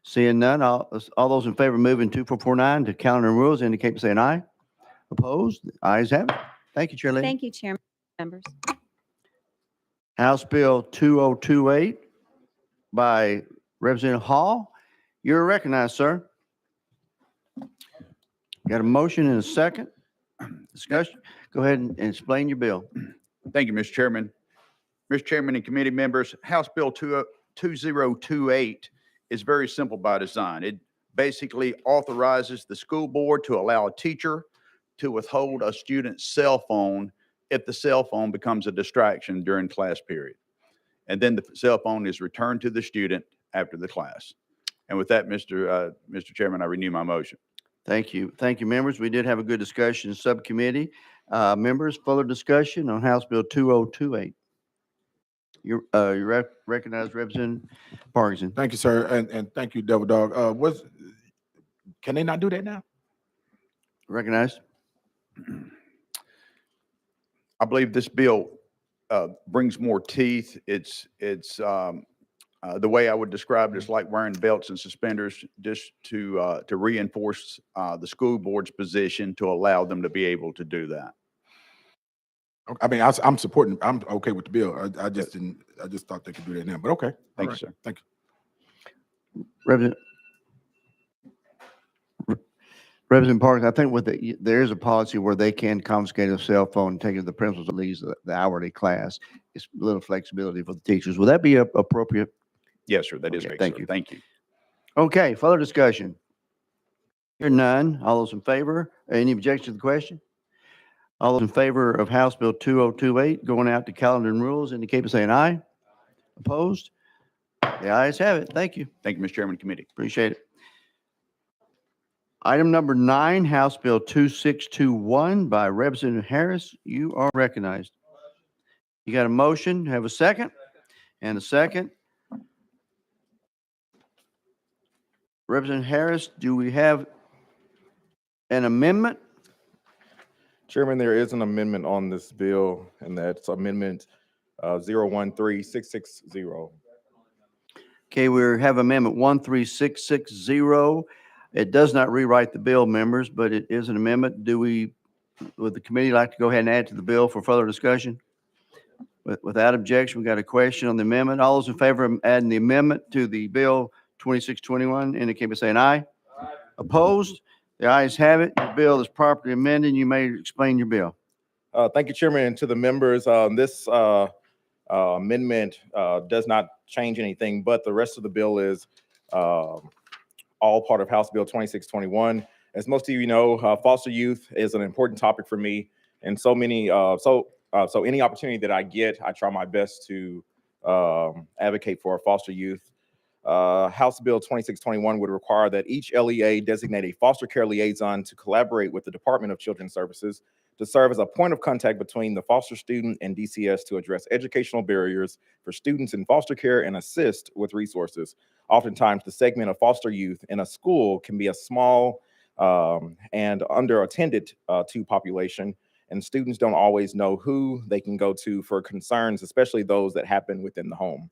Seeing none, all those in favor of moving 2449 to calendar rules indicate by saying aye. Opposed? The ayes have it. Thank you, Chair Lady.
Thank you, Chairman, members.
House Bill 2028 by Representative Hall. You're recognized, sir. Got a motion and a second. Discussion. Go ahead and explain your bill.
Thank you, Mr. Chairman. Mr. Chairman and committee members, House Bill 2028 is very simple by design. It basically authorizes the school board to allow a teacher to withhold a student's cell phone if the cell phone becomes a distraction during class period. And then the cell phone is returned to the student after the class. And with that, Mr. Chairman, I renew my motion.
Thank you. Thank you, members. We did have a good discussion in subcommittee. Members, further discussion on House Bill 2028. You recognize Representative Parkinson.
Thank you, sir, and thank you, Devil Dog. Can they not do that now?
Recognized.
I believe this bill brings more teeth. The way I would describe it is like wearing belts and suspenders just to reinforce the school board's position to allow them to be able to do that.
I mean, I'm supporting, I'm okay with the bill. I just didn't, I just thought they could do that now, but okay.
Thank you,
All right.
sir.
Thank
Representative Parks, I think there is a policy where they can confiscate a cell phone and take it to the principal that leads the hourly class. It's a little flexibility for the teachers. Will that be appropriate?
Yes, sir. That is
Okay,
great,
thank
sir.
you.
Thank you.
Okay, further discussion. Hear none. All those in favor? Any objection to the question? All those in favor of House Bill 2028 going out to calendar and rules indicate by saying aye. Opposed? The ayes have it. Thank you.
Thank you, Mr. Chairman and Committee.
Appreciate it. Item number 9, House Bill 2621 by Representative Harris. You are recognized. You got a motion? Have a second? And a second. Representative Harris, do we have an amendment?
Chairman, there is an amendment on this bill, and that's Amendment 013660.
Okay, we have Amendment 13660. It does not rewrite the bill, members, but it is an amendment. Would the committee like to go ahead and add to the bill for further discussion? Without objection, we got a question on the amendment. All those in favor of adding the amendment to the bill 2621 indicate by saying aye. Opposed? The ayes have it. The bill is properly amended. You may explain your bill.
Thank you, Chairman, and to the members. This amendment does not change anything, but the rest of the bill is all part of House Bill 2621. As most of you know, foster youth is an important topic for me, and so any opportunity that I get, I try my best to advocate for foster youth. House Bill 2621 would require that each LEA designate a foster care liaison to collaborate with the Department of Children's Services to serve as a point of contact between the foster student and DCS to address educational barriers for students in foster care and assist with resources. Oftentimes, the segment of foster youth in a school can be a small and under-attended to population, and students don't always know who they can go to for concerns, especially those that happen within the home.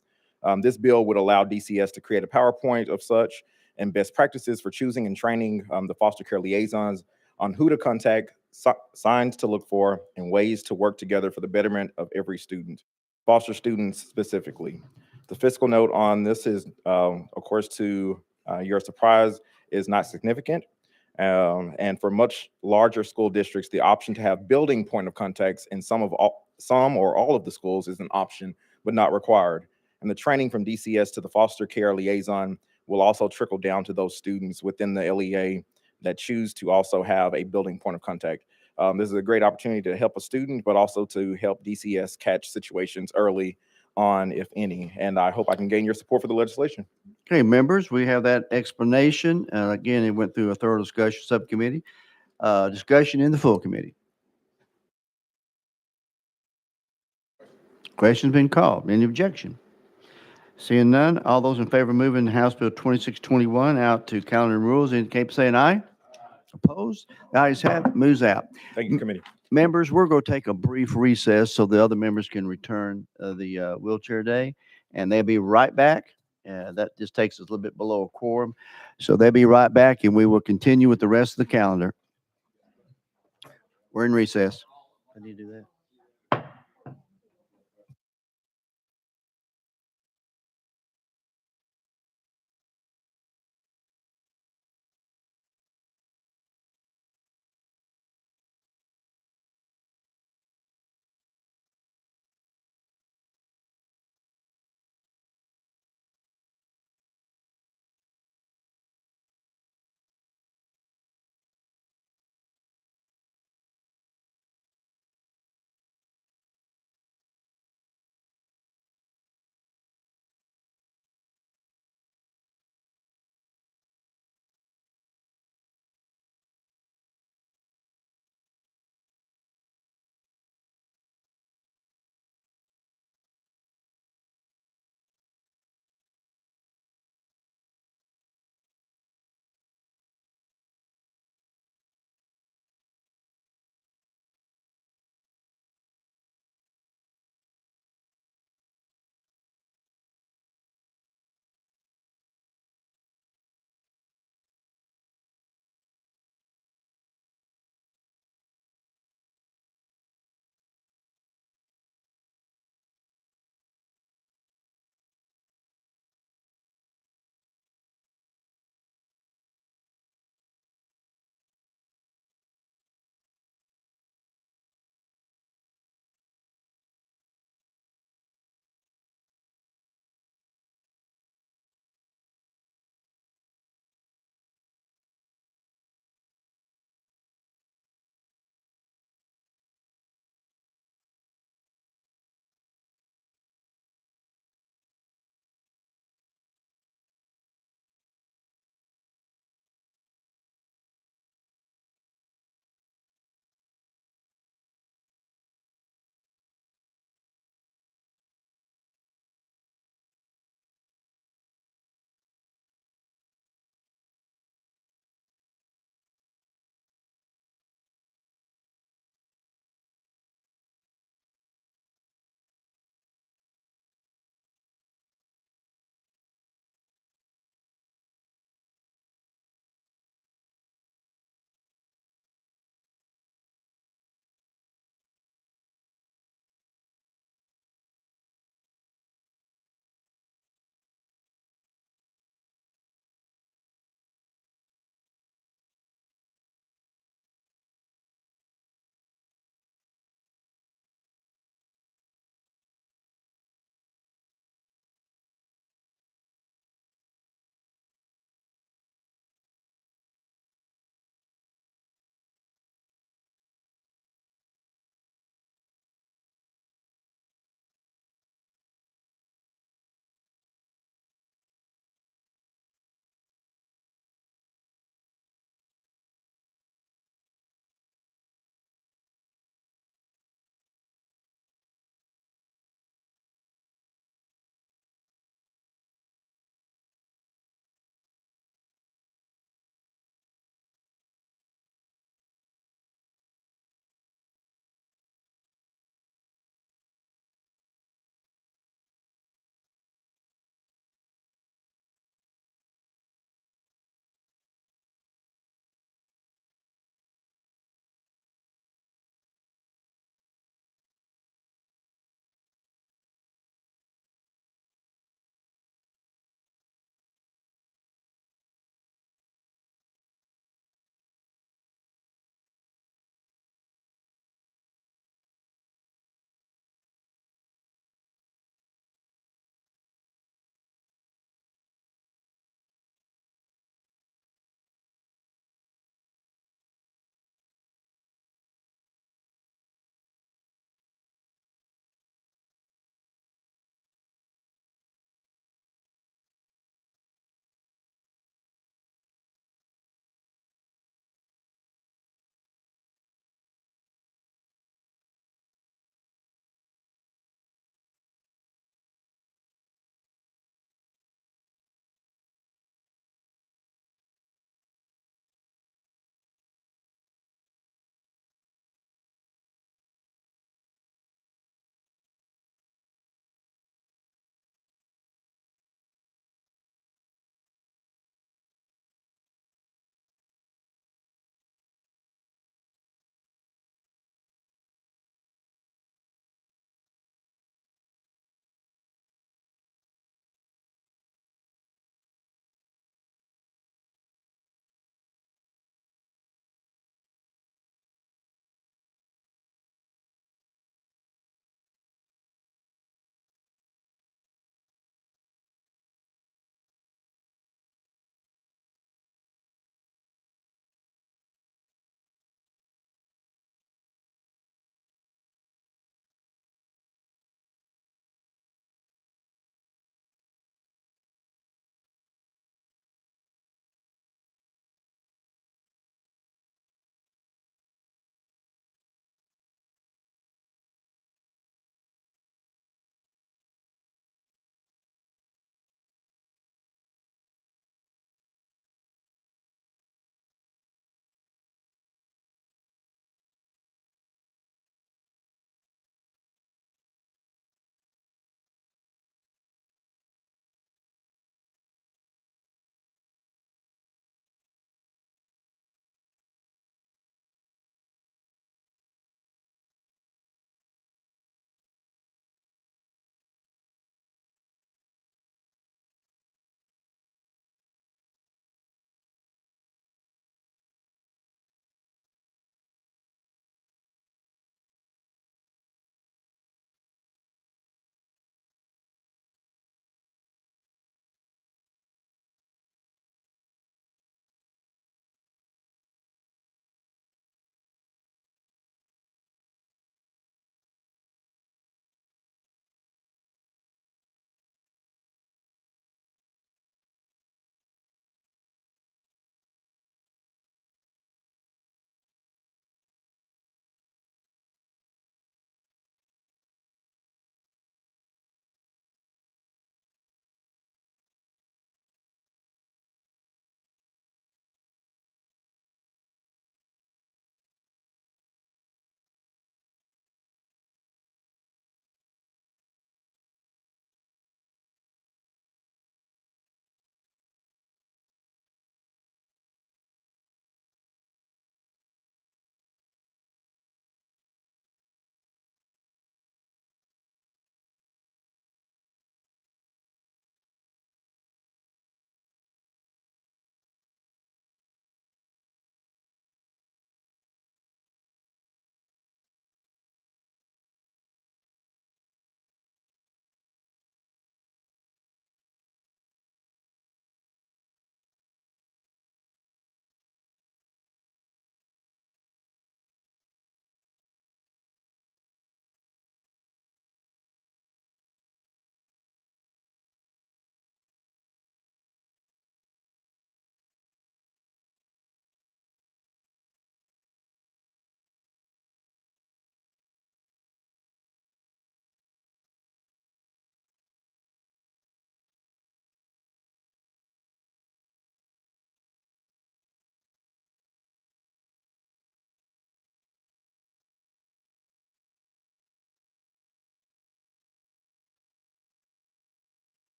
This bill would allow DCS to create a PowerPoint of such and best practices for choosing and training the foster care liaisons on who to contact, signs to look for, and ways to work together for the betterment of every student, foster students specifically. The fiscal note on this is, of course, to your surprise, is not significant. And for much larger school districts, the option to have building point of contacts in some or all of the schools is an option, but not required. And the training from DCS to the foster care liaison will also trickle down to those students within the LEA that choose to also have a building point of contact. This is a great opportunity to help a student, but also to help DCS catch situations early on, if any. And I hope I can gain your support for the legislation.
Okay, members, we have that explanation. Again, it went through a thorough discussion subcommittee, discussion in the full committee. Question's been called. Any objection? Seeing none, all those in favor of moving House Bill 2621 out to calendar and rules indicate by saying aye. Opposed? The ayes have it. Moves out.
Thank you, committee.
Members, we're going to take a brief recess so the other members can return the wheelchair day, and they'll be right back. That just takes us a little bit below a quorum. So they'll be right back, and we will continue with the rest of the calendar. We're in recess. How do you do that?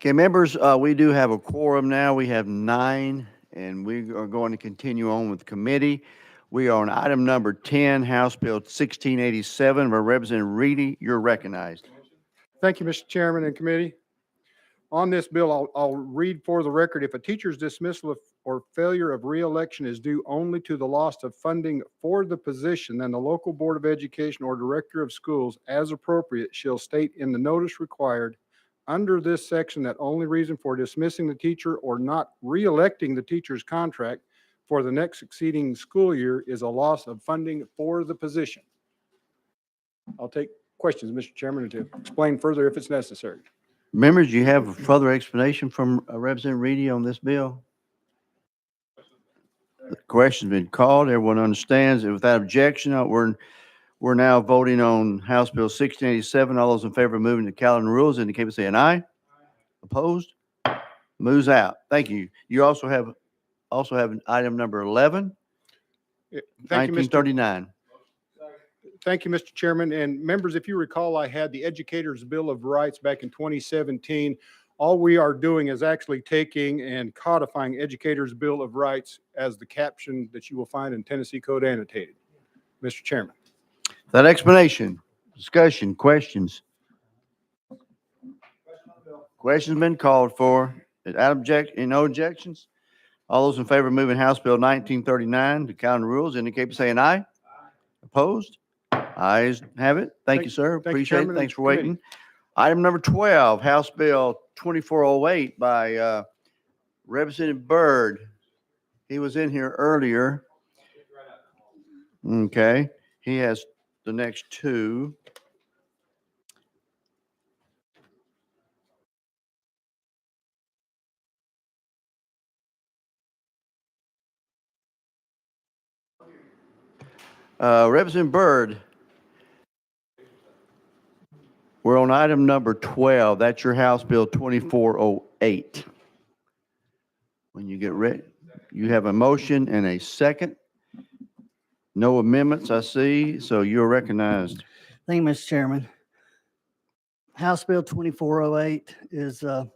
Okay, members, we do have a quorum now. We have 9, and we are going to continue on with committee. We are on item number 10, House Bill 1687. By Representative Reedy, you're recognized.
Thank you, Mr. Chairman and committee. On this bill, I'll read for the record, if a teacher's dismissal or failure of reelection is due only to the loss of funding for the position, then the local Board of Education or Director of Schools, as appropriate, shall state in the notice required under this section that only reason for dismissing the teacher or not reelecting the teacher's contract for the next succeeding school year is a loss of funding for the position. I'll take questions, Mr. Chairman, to explain further if it's necessary.
Members, do you have a further explanation from Representative Reedy on this bill? The question's been called. Everyone understands it. Without objection, we're now voting on House Bill 1687. All those in favor of moving to calendar rules indicate by saying aye. Opposed? Moves out. Thank you. You also have an item number 11,
Thank you, Mr.
1939.
Thank you, Mr. Chairman. And members, if you recall, I had the Educators Bill of Rights back in 2017. All we are doing is actually taking and codifying Educators Bill of Rights as the caption that you will find in Tennessee Code Annotated. Mr. Chairman.
That explanation, discussion, questions? Questions been called for. No objections? All those in favor of moving House Bill 1939 to calendar rules indicate by saying aye. Opposed? Ayes have it. Thank you, sir.
thank you,
Appreciate it.
Chairman
Thanks
and
for
committee.
waiting. Item number 12, House Bill 2408 by Representative Byrd. He was in here earlier. Okay. He has the next two. Representative Byrd, we're on item number 12. That's your House Bill 2408. When you get ready, you have a motion and a second. No amendments, I see, so you're recognized.
Thank you, Mr. Chairman. House Bill 2408 is the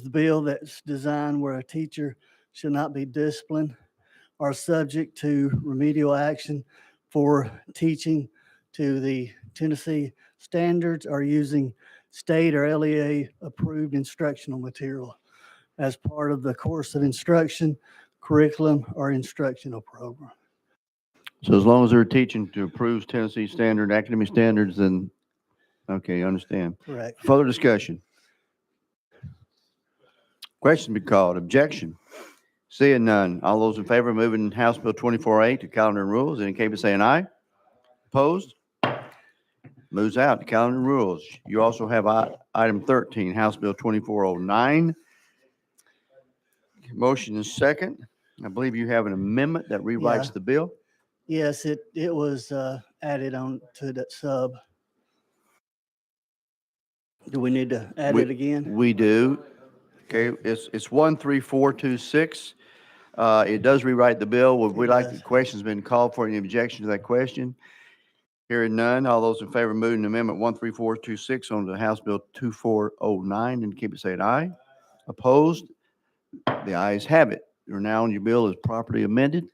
bill that's designed where a teacher should not be disciplined or subject to remedial action for teaching to the Tennessee standards or using state or LEA approved instructional material as part of the course of instruction, curriculum, or instructional program.
So as long as they're teaching to approved Tennessee standard, academic standards, then, okay, you understand.
Correct.
Further discussion. Question be called. Objection. Seeing none. All those in favor of moving House Bill 2408 to calendar and rules indicate by saying aye. Opposed? Moves out to calendar and rules. You also have item 13, House Bill 2409. Motion is second. I believe you have an amendment that rewrites
Yeah.
the bill.
Yes, it was added on to that sub. Do we need to add it again?
We do. Okay, it's 13426. It does rewrite the bill. Would we like, the question's been called for. Any objection to that question? Hearing none, all those in favor of moving amendment 13426 on to House Bill 2409 and keep it saying aye. Opposed? The ayes have it. You're now on your bill is properly amended.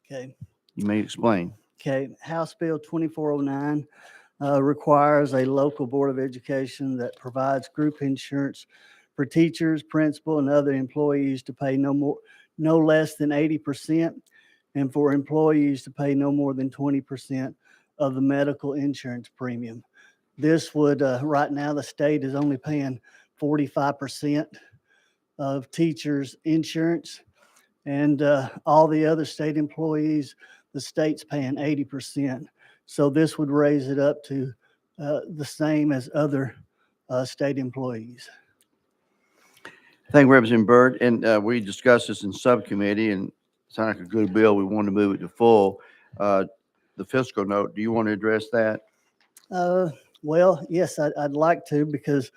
Okay.
You may explain.
Okay, House Bill 2409 requires a local Board of Education that provides group insurance for teachers, principal, and other employees to pay no less than 80%, and for employees to pay no more than 20% of the medical insurance premium. This would, right now, the state is only paying 45% of teachers' insurance, and all the other state employees, the state's paying 80%. So this would raise it up to the same as other state employees.
Thank you, Representative Byrd. And we discussed this in subcommittee and it sounded like a good bill. We wanted to move it to full. The fiscal note, do you want to address that?
Well, yes, I'd like to, because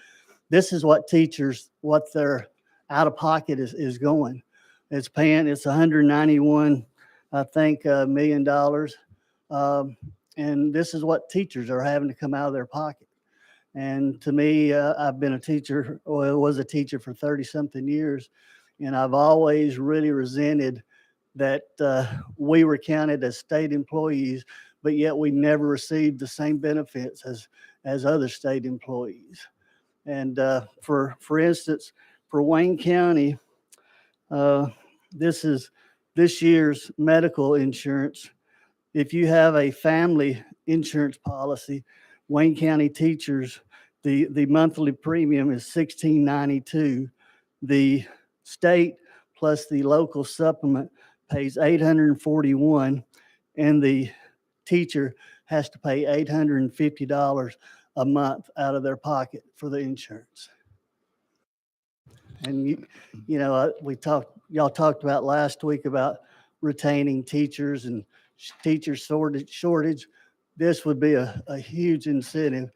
this is what teachers, what their out of pocket is going. It's paying, it's 191, I think, $1 million. And this is what teachers are having to come out of their pocket. And to me, I've been a teacher, or was a teacher for 30-something years, and I've always really resented that we were counted as state employees, but yet we never received the same benefits as other state employees. And for instance, for Wayne County, this year's medical insurance. If you have a family insurance policy, Wayne County teachers, the monthly premium is $16.92. The state plus the local supplement pays $841, and the teacher has to pay $850 a month out of their pocket for the insurance. And y'all talked about last week about retaining teachers and teacher shortage. This would be a huge incentive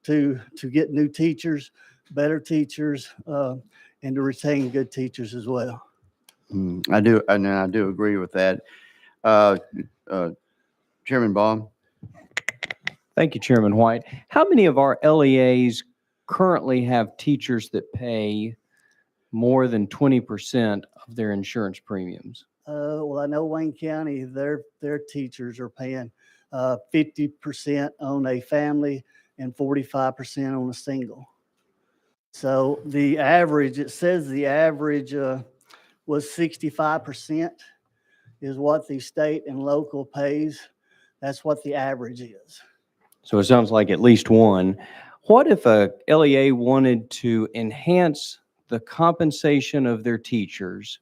to get new teachers, better teachers, and to retain good teachers as well.
I do agree with that. Chairman Baum.
Thank you, Chairman White. How many of our LEAs currently have teachers that pay more than 20% of their insurance premiums?
Well, I know Wayne County, their teachers are paying 50% on a family and 45% on a single. So the average, it says the average was 65% is what the state and local pays. That's what the average is.
So it sounds like at least one. What if a LEA wanted to enhance the compensation of their teachers,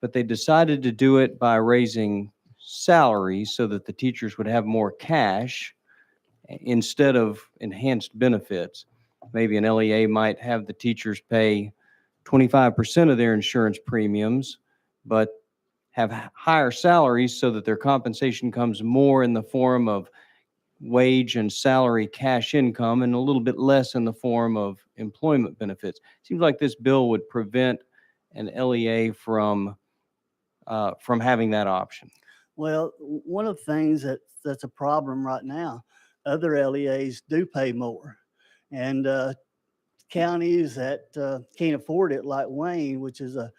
but they decided to do it by raising salaries so that the teachers would have more cash instead of enhanced benefits? Maybe an LEA might have the teachers pay 25% of their insurance premiums, but have higher salaries so that their compensation comes more in the form of wage and salary cash income and a little bit less in the form of employment benefits. Seems like this bill would prevent an LEA from having that option.
Well, one of the things that's a problem right now, other LEAs do pay more. And counties that can't afford it, like Wayne, which is a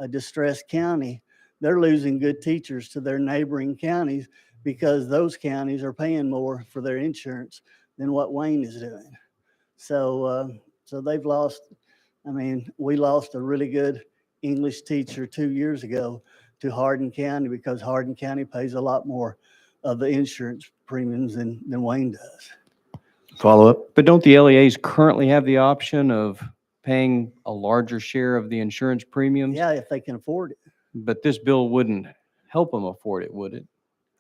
distressed county, they're losing good teachers to their neighboring counties because those counties are paying more for their insurance than what Wayne is doing. So they've lost, we lost a really good English teacher 2 years ago to Hardin County because Hardin County pays a lot more of the insurance premiums than Wayne does.
Follow up.
But don't the LEAs currently have the option of paying a larger share of the insurance premiums?
Yeah, if they can afford it.
But this bill wouldn't help them afford it, would it?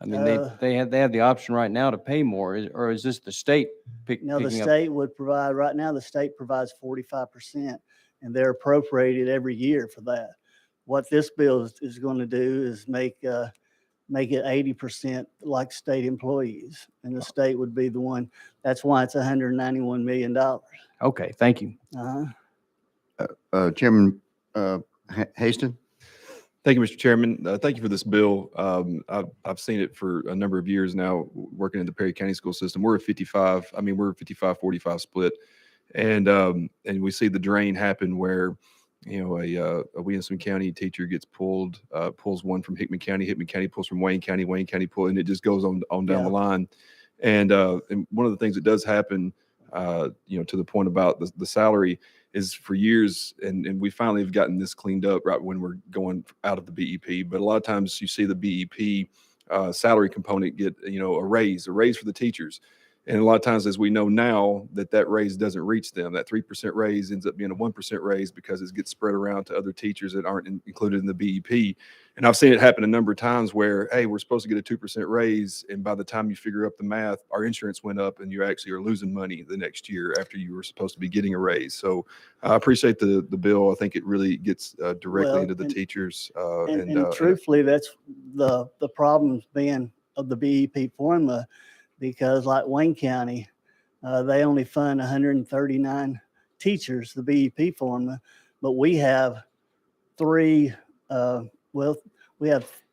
I mean, they have the option right now to pay more, or is this the state
No, the
picking up?
state would provide, right now, the state provides 45%, and they're appropriated every year for that. What this bill is going to do is make it 80% like state employees, and the state would be the one. That's why it's $191 million.
Okay, thank you.
Chairman Haston.
Thank you, Mr. Chairman. Thank you for this bill. I've seen it for a number of years now, working in the Perry County school system. We're a 55-45 split, and we see the drain happen where, a Williamson County teacher gets pulls one from Hickman County pulls from Wayne County pulls, and it just goes on down the line. And one of the things that does happen, to the point about the salary, is for years, and we finally have gotten this cleaned up right when we're going out of the BEP. But a lot of times you see the BEP salary component get, a raise for the teachers. And a lot of times, as we know now, that raise doesn't reach them. That 3% raise ends up being a 1% raise because it gets spread around to other teachers that aren't included in the BEP. And I've seen it happen a number of times where, hey, we're supposed to get a 2% raise, and by the time you figure up the math, our insurance went up, and you actually are losing money the next year after you were supposed to be getting a raise. So I appreciate the bill. I think it really gets directly into the teachers.
And truthfully, that's the problems being of the BEP formula. Because like Wayne County, they only fund 139 teachers, the BEP formula, but we have three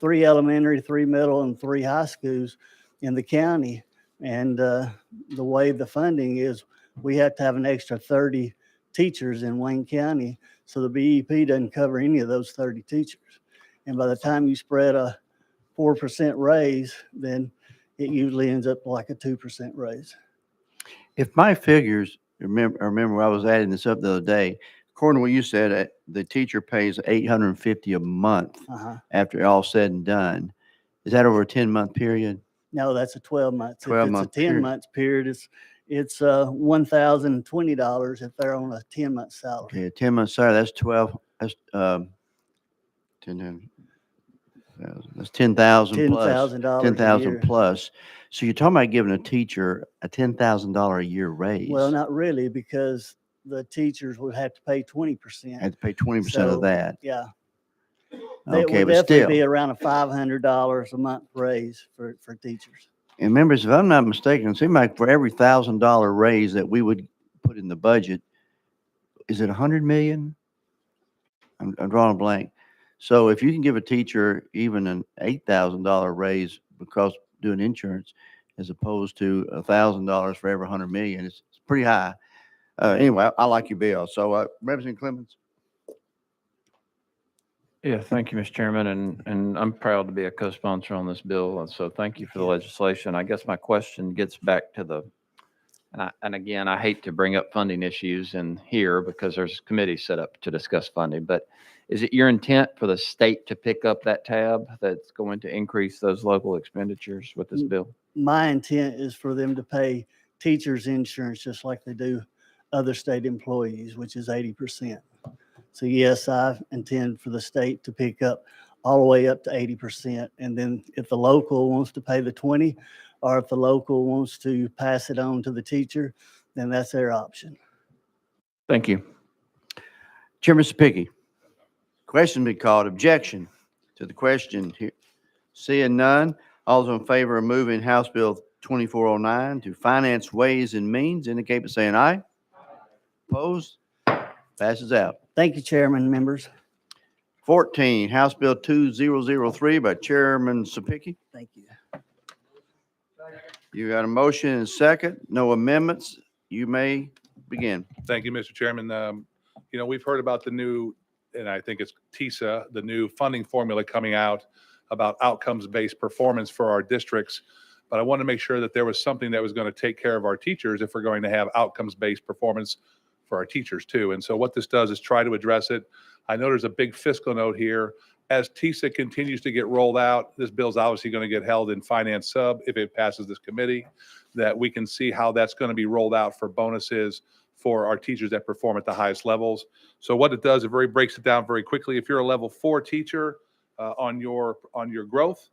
elementary, 3 middle, and 3 high schools in the county. And the way the funding is, we have to have an extra 30 teachers in Wayne County. So the BEP doesn't cover any of those 30 teachers. And by the time you spread a 4% raise, then it usually ends up like a 2% raise.
If my figures, I remember I was adding this up the other day, according to what you said, the teacher pays $850 a month
Uh-huh.
after all said and done. Is that over a 10-month period?
No, that's a 12 months. If
12-month
it's a 10
period.
months period, it's $1,020 if they're on a 10-month salary.
Okay, a 10-month salary, that's 12, that's 10,000. That's 10,000 plus.
$10,000 a
10,000
year.
plus. So you're talking about giving a teacher a $10,000 a year raise.
Well, not really, because the teachers would have to pay 20%.
Have to pay 20%
So,
of that.
Yeah. It
Okay,
would
but
definitely
still.
be around a $500 a month raise for teachers.
And members, if I'm not mistaken, it seems like for every $1,000 raise that we would put in the budget, is it 100 million? I'm drawing a blank. So if you can give a teacher even an $8,000 raise because doing insurance, as opposed to $1,000 for every 100 million, it's pretty high. Anyway, I like your bill. So Representative Clemens.
Yeah, thank you, Mr. Chairman, and I'm proud to be a co-sponsor on this bill, and so thank you for the legislation. I guess my question gets back to and again, I hate to bring up funding issues in here because there's committees set up to discuss funding, but is it your intent for the state to pick up that tab that's going to increase those local expenditures with this bill?
My intent is for them to pay teachers' insurance just like they do other state employees, which is 80%. So yes, I intend for the state to pick up all the way up to 80%. And then if the local wants to pay the 20, or if the local wants to pass it on to the teacher, then that's their option.
Thank you.
Chairman Sapicki. Question be called. Objection to the question. Here. Seeing none, all those in favor of moving House Bill 2409 to Finance, Ways, and Means indicate by saying aye. Opposed? Passes out.
Thank you, Chairman, members.
14, House Bill 2003 by Chairman Sapicki.
Thank you.
You got a motion and a second. No amendments. You may begin.
Thank you, Mr. Chairman. We've heard about the new, and I think it's TISA, the new funding formula coming out about outcomes-based performance for our districts. But I want to make sure that there was something that was going to take care of our teachers if we're going to have outcomes-based performance for our teachers too. And so what this does is try to address it. I know there's a big fiscal note here. As TISA continues to get rolled out, this bill's obviously going to get held in finance sub if it passes this committee, that we can see how that's going to be rolled out for bonuses for our teachers that perform at the highest levels. So what it does, it breaks it down very quickly. If you're a level 4 teacher on your growth,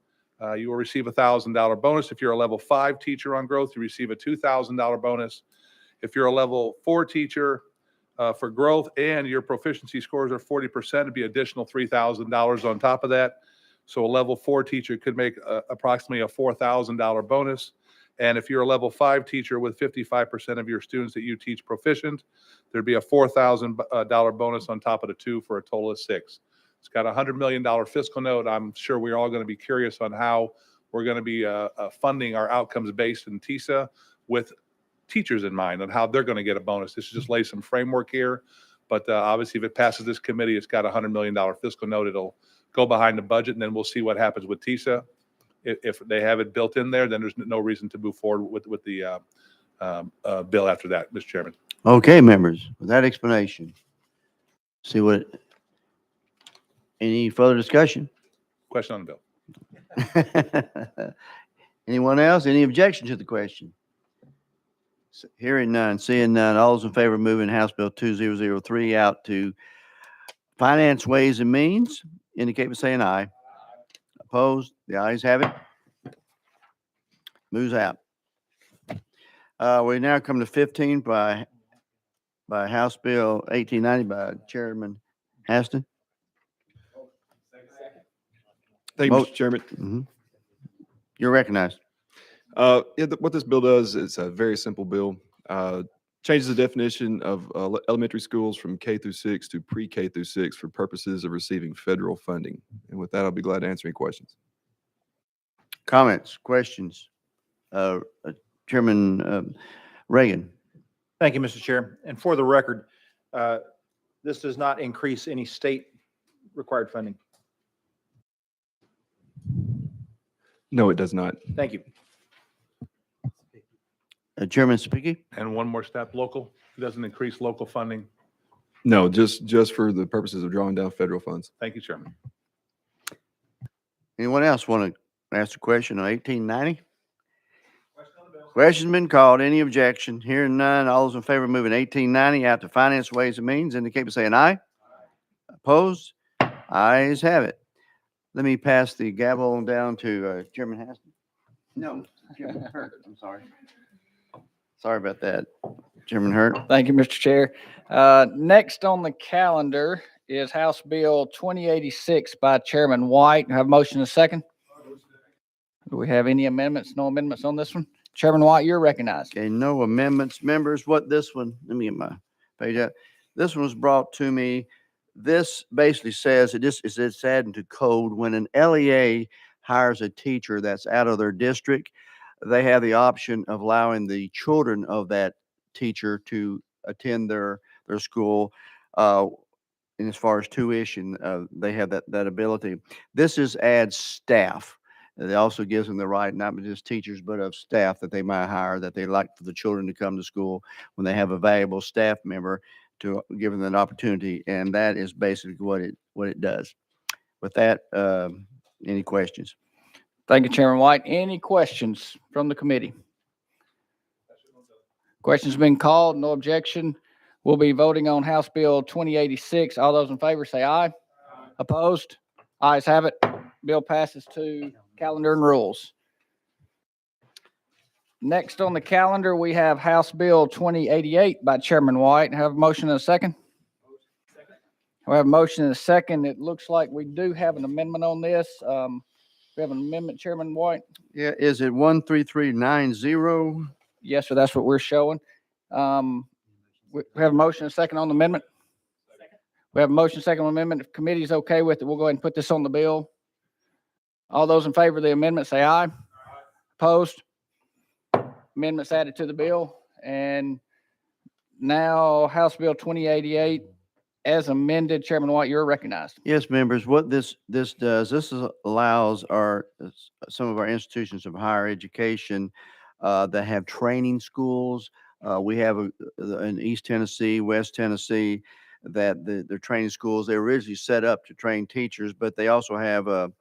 you will receive a $1,000 bonus. If you're a level 5 teacher on growth, you receive a $2,000 bonus. If you're a level 4 teacher for growth and your proficiency scores are 40%, it'd be additional $3,000 on top of that. So a level 4 teacher could make approximately a $4,000 bonus. And if you're a level 5 teacher with 55% of your students that you teach proficient, there'd be a $4,000 bonus on top of the 2 for a total of 6. It's got a $100 million fiscal note. I'm sure we're all going to be curious on how we're going to be funding our outcomes based in TISA with teachers in mind on how they're going to get a bonus. This is just lay some framework here. But obviously, if it passes this committee, it's got a $100 million fiscal note. It'll go behind the budget, and then we'll see what happens with TISA. If they have it built in there, then there's no reason to move forward with the bill after that, Mr. Chairman.
Okay, members, with that explanation, see what, any further discussion?
Question on the bill.
Anyone else? Any objection to the question? Hearing none, seeing none, all those in favor of moving House Bill 2003 out to Finance, Ways, and Means indicate by saying aye. Opposed? The ayes have it. Moves out. We now come to 15 by House Bill 1890 by Chairman Haston.
Thank you, Mr. Chairman.
Mm-hmm. You're recognized.
What this bill does is a very simple bill. Changes the definition of elementary schools from K through 6 to pre-K through 6 for purposes of receiving federal funding. And with that, I'll be glad to answer any questions.
Comments, questions? Chairman Reagan.
Thank you, Mr. Chair. And for the record, this does not increase any state required funding.
No, it does not.
Thank you.
Chairman Sapiki?
And one more step, local. It doesn't increase local funding.
No, just for the purposes of drawing down federal funds.
Thank you, Chairman.
Anyone else want to ask a question on 1890? Question's been called. Any objection? Hearing none. All those in favor of moving 1890 out to Finance, Ways and Means indicate by saying aye. Opposed? Ayes have it. Let me pass the gavel on down to Chairman Haston. No, Chairman Hurt. I'm sorry. Sorry about that. Chairman Hurt.
Thank you, Mr. Chair. Next on the calendar is House Bill 2086 by Chairman White. Have a motion and a second. Do we have any amendments? No amendments on this one? Chairman White, you're recognized.
Okay, no amendments. Members, what this one, let me get my page up. This one was brought to me. This basically says it's adding to code when an LEA hires a teacher that's out of their district, they have the option of allowing the children of that teacher to attend their school. And as far as tuition, they have that ability. This adds staff. It also gives them the right, not just teachers, but of staff that they might hire, that they like for the children to come to school when they have a valuable staff member to give them an opportunity. And that is basically what it does. With that, any questions?
Thank you, Chairman White. Any questions from the committee? Questions been called. No objection. We'll be voting on House Bill 2086. All those in favor say aye. Opposed? Ayes have it. Bill passes to calendar and rules. Next on the calendar, we have House Bill 2088 by Chairman White. Have a motion and a second? We have a motion and a second. It looks like we do have an amendment on this. We have an amendment, Chairman White?
Yeah, is it 13390?
Yes, sir. That's what we're showing. We have a motion and a second on the amendment. We have a motion, second on the amendment. If committee is okay with it, we'll go ahead and put this on the bill. All those in favor of the amendment say aye. Opposed? Amendments added to the bill. And now House Bill 2088 as amended. Chairman White, you're recognized.
Yes, members, what this does, allows some of our institutions of higher education that have training schools. We have in East Tennessee, West Tennessee, that the training schools, they were originally set up to train teachers, but they also have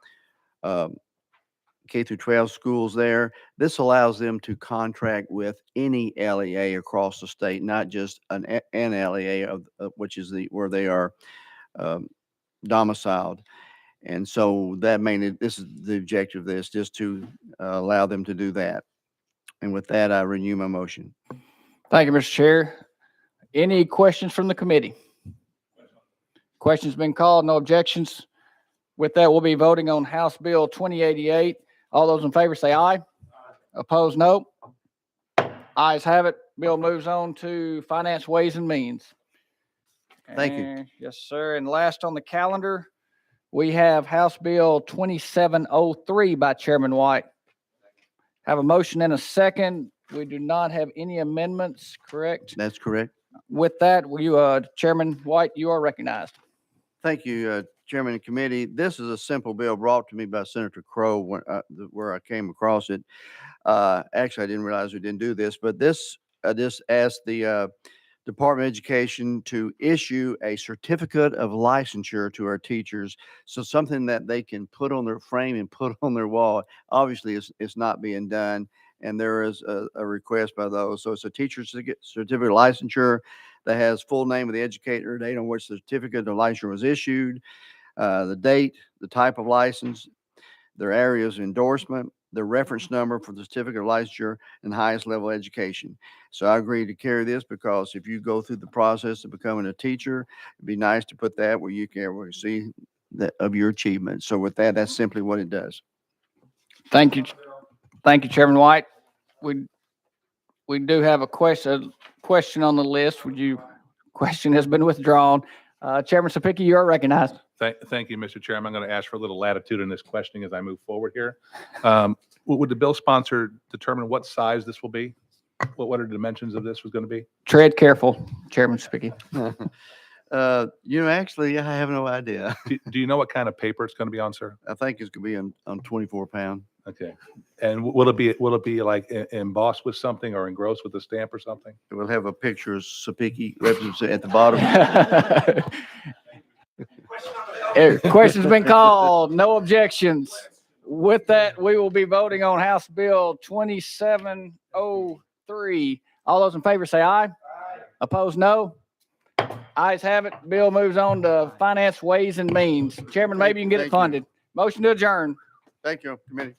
K through 12 schools there. This allows them to contract with any LEA across the state, not just an LEA, which is where they are domiciled. And so this is the objective of this, just to allow them to do that. And with that, I renew my motion.
Thank you, Mr. Chair. Any questions from the committee? Questions been called, no objections. With that, we'll be voting on House Bill 2088. All those in favor say aye. Opposed, no. Ayes have it. Bill moves on to Finance, Ways and Means.
Thank you.
Yes, sir. And last on the calendar, we have House Bill 2703 by Chairman White. Have a motion and a second. We do not have any amendments, correct?
That's correct.
With that, Chairman White, you are recognized.
Thank you, Chairman and committee. This is a simple bill brought to me by Senator Crow where I came across it. Actually, I didn't realize we didn't do this, but this asked the Department of Education to issue a certificate of licensure to our teachers. So something that they can put on their frame and put on their wall. Obviously, it's not being done, and there is a request by those. So it's a teacher certificate of licensure that has full name of the educator, date on which the certificate of licensure was issued, the date, the type of license, their areas of endorsement, the reference number for the certificate of licensure, and highest level education. So I agree to carry this because if you go through the process of becoming a teacher, it'd be nice to put that where you can see that of your achievement. So with that, that's simply what it does.
Thank you. Thank you, Chairman White. We do have a question on the list. Question has been withdrawn. Chairman Sapicki, you are recognized.
Thank you, Mr. Chairman. I'm going to ask for a little latitude in this questioning as I move forward here. Would the bill sponsor determine what size this will be? what are the dimensions of this was going to be?
Tread careful, Chairman Spicky.
Actually, I have no idea.
Do you know what kind of paper it's going to be on, sir?
I think it's gonna be on 24 pound.
Okay. And will it be like embossed with something or engrossed with a stamp or something?
We'll have a picture of Sapiki represented at the bottom.
Question's been called. No objections. With that, we will be voting on House Bill 2703. All those in favor say aye. Opposed, no. Ayes have it. Bill moves on to Finance, Ways and Means. Chairman, maybe you can get it
Thank you.
funded. Motion to adjourn.
Thank you, committee.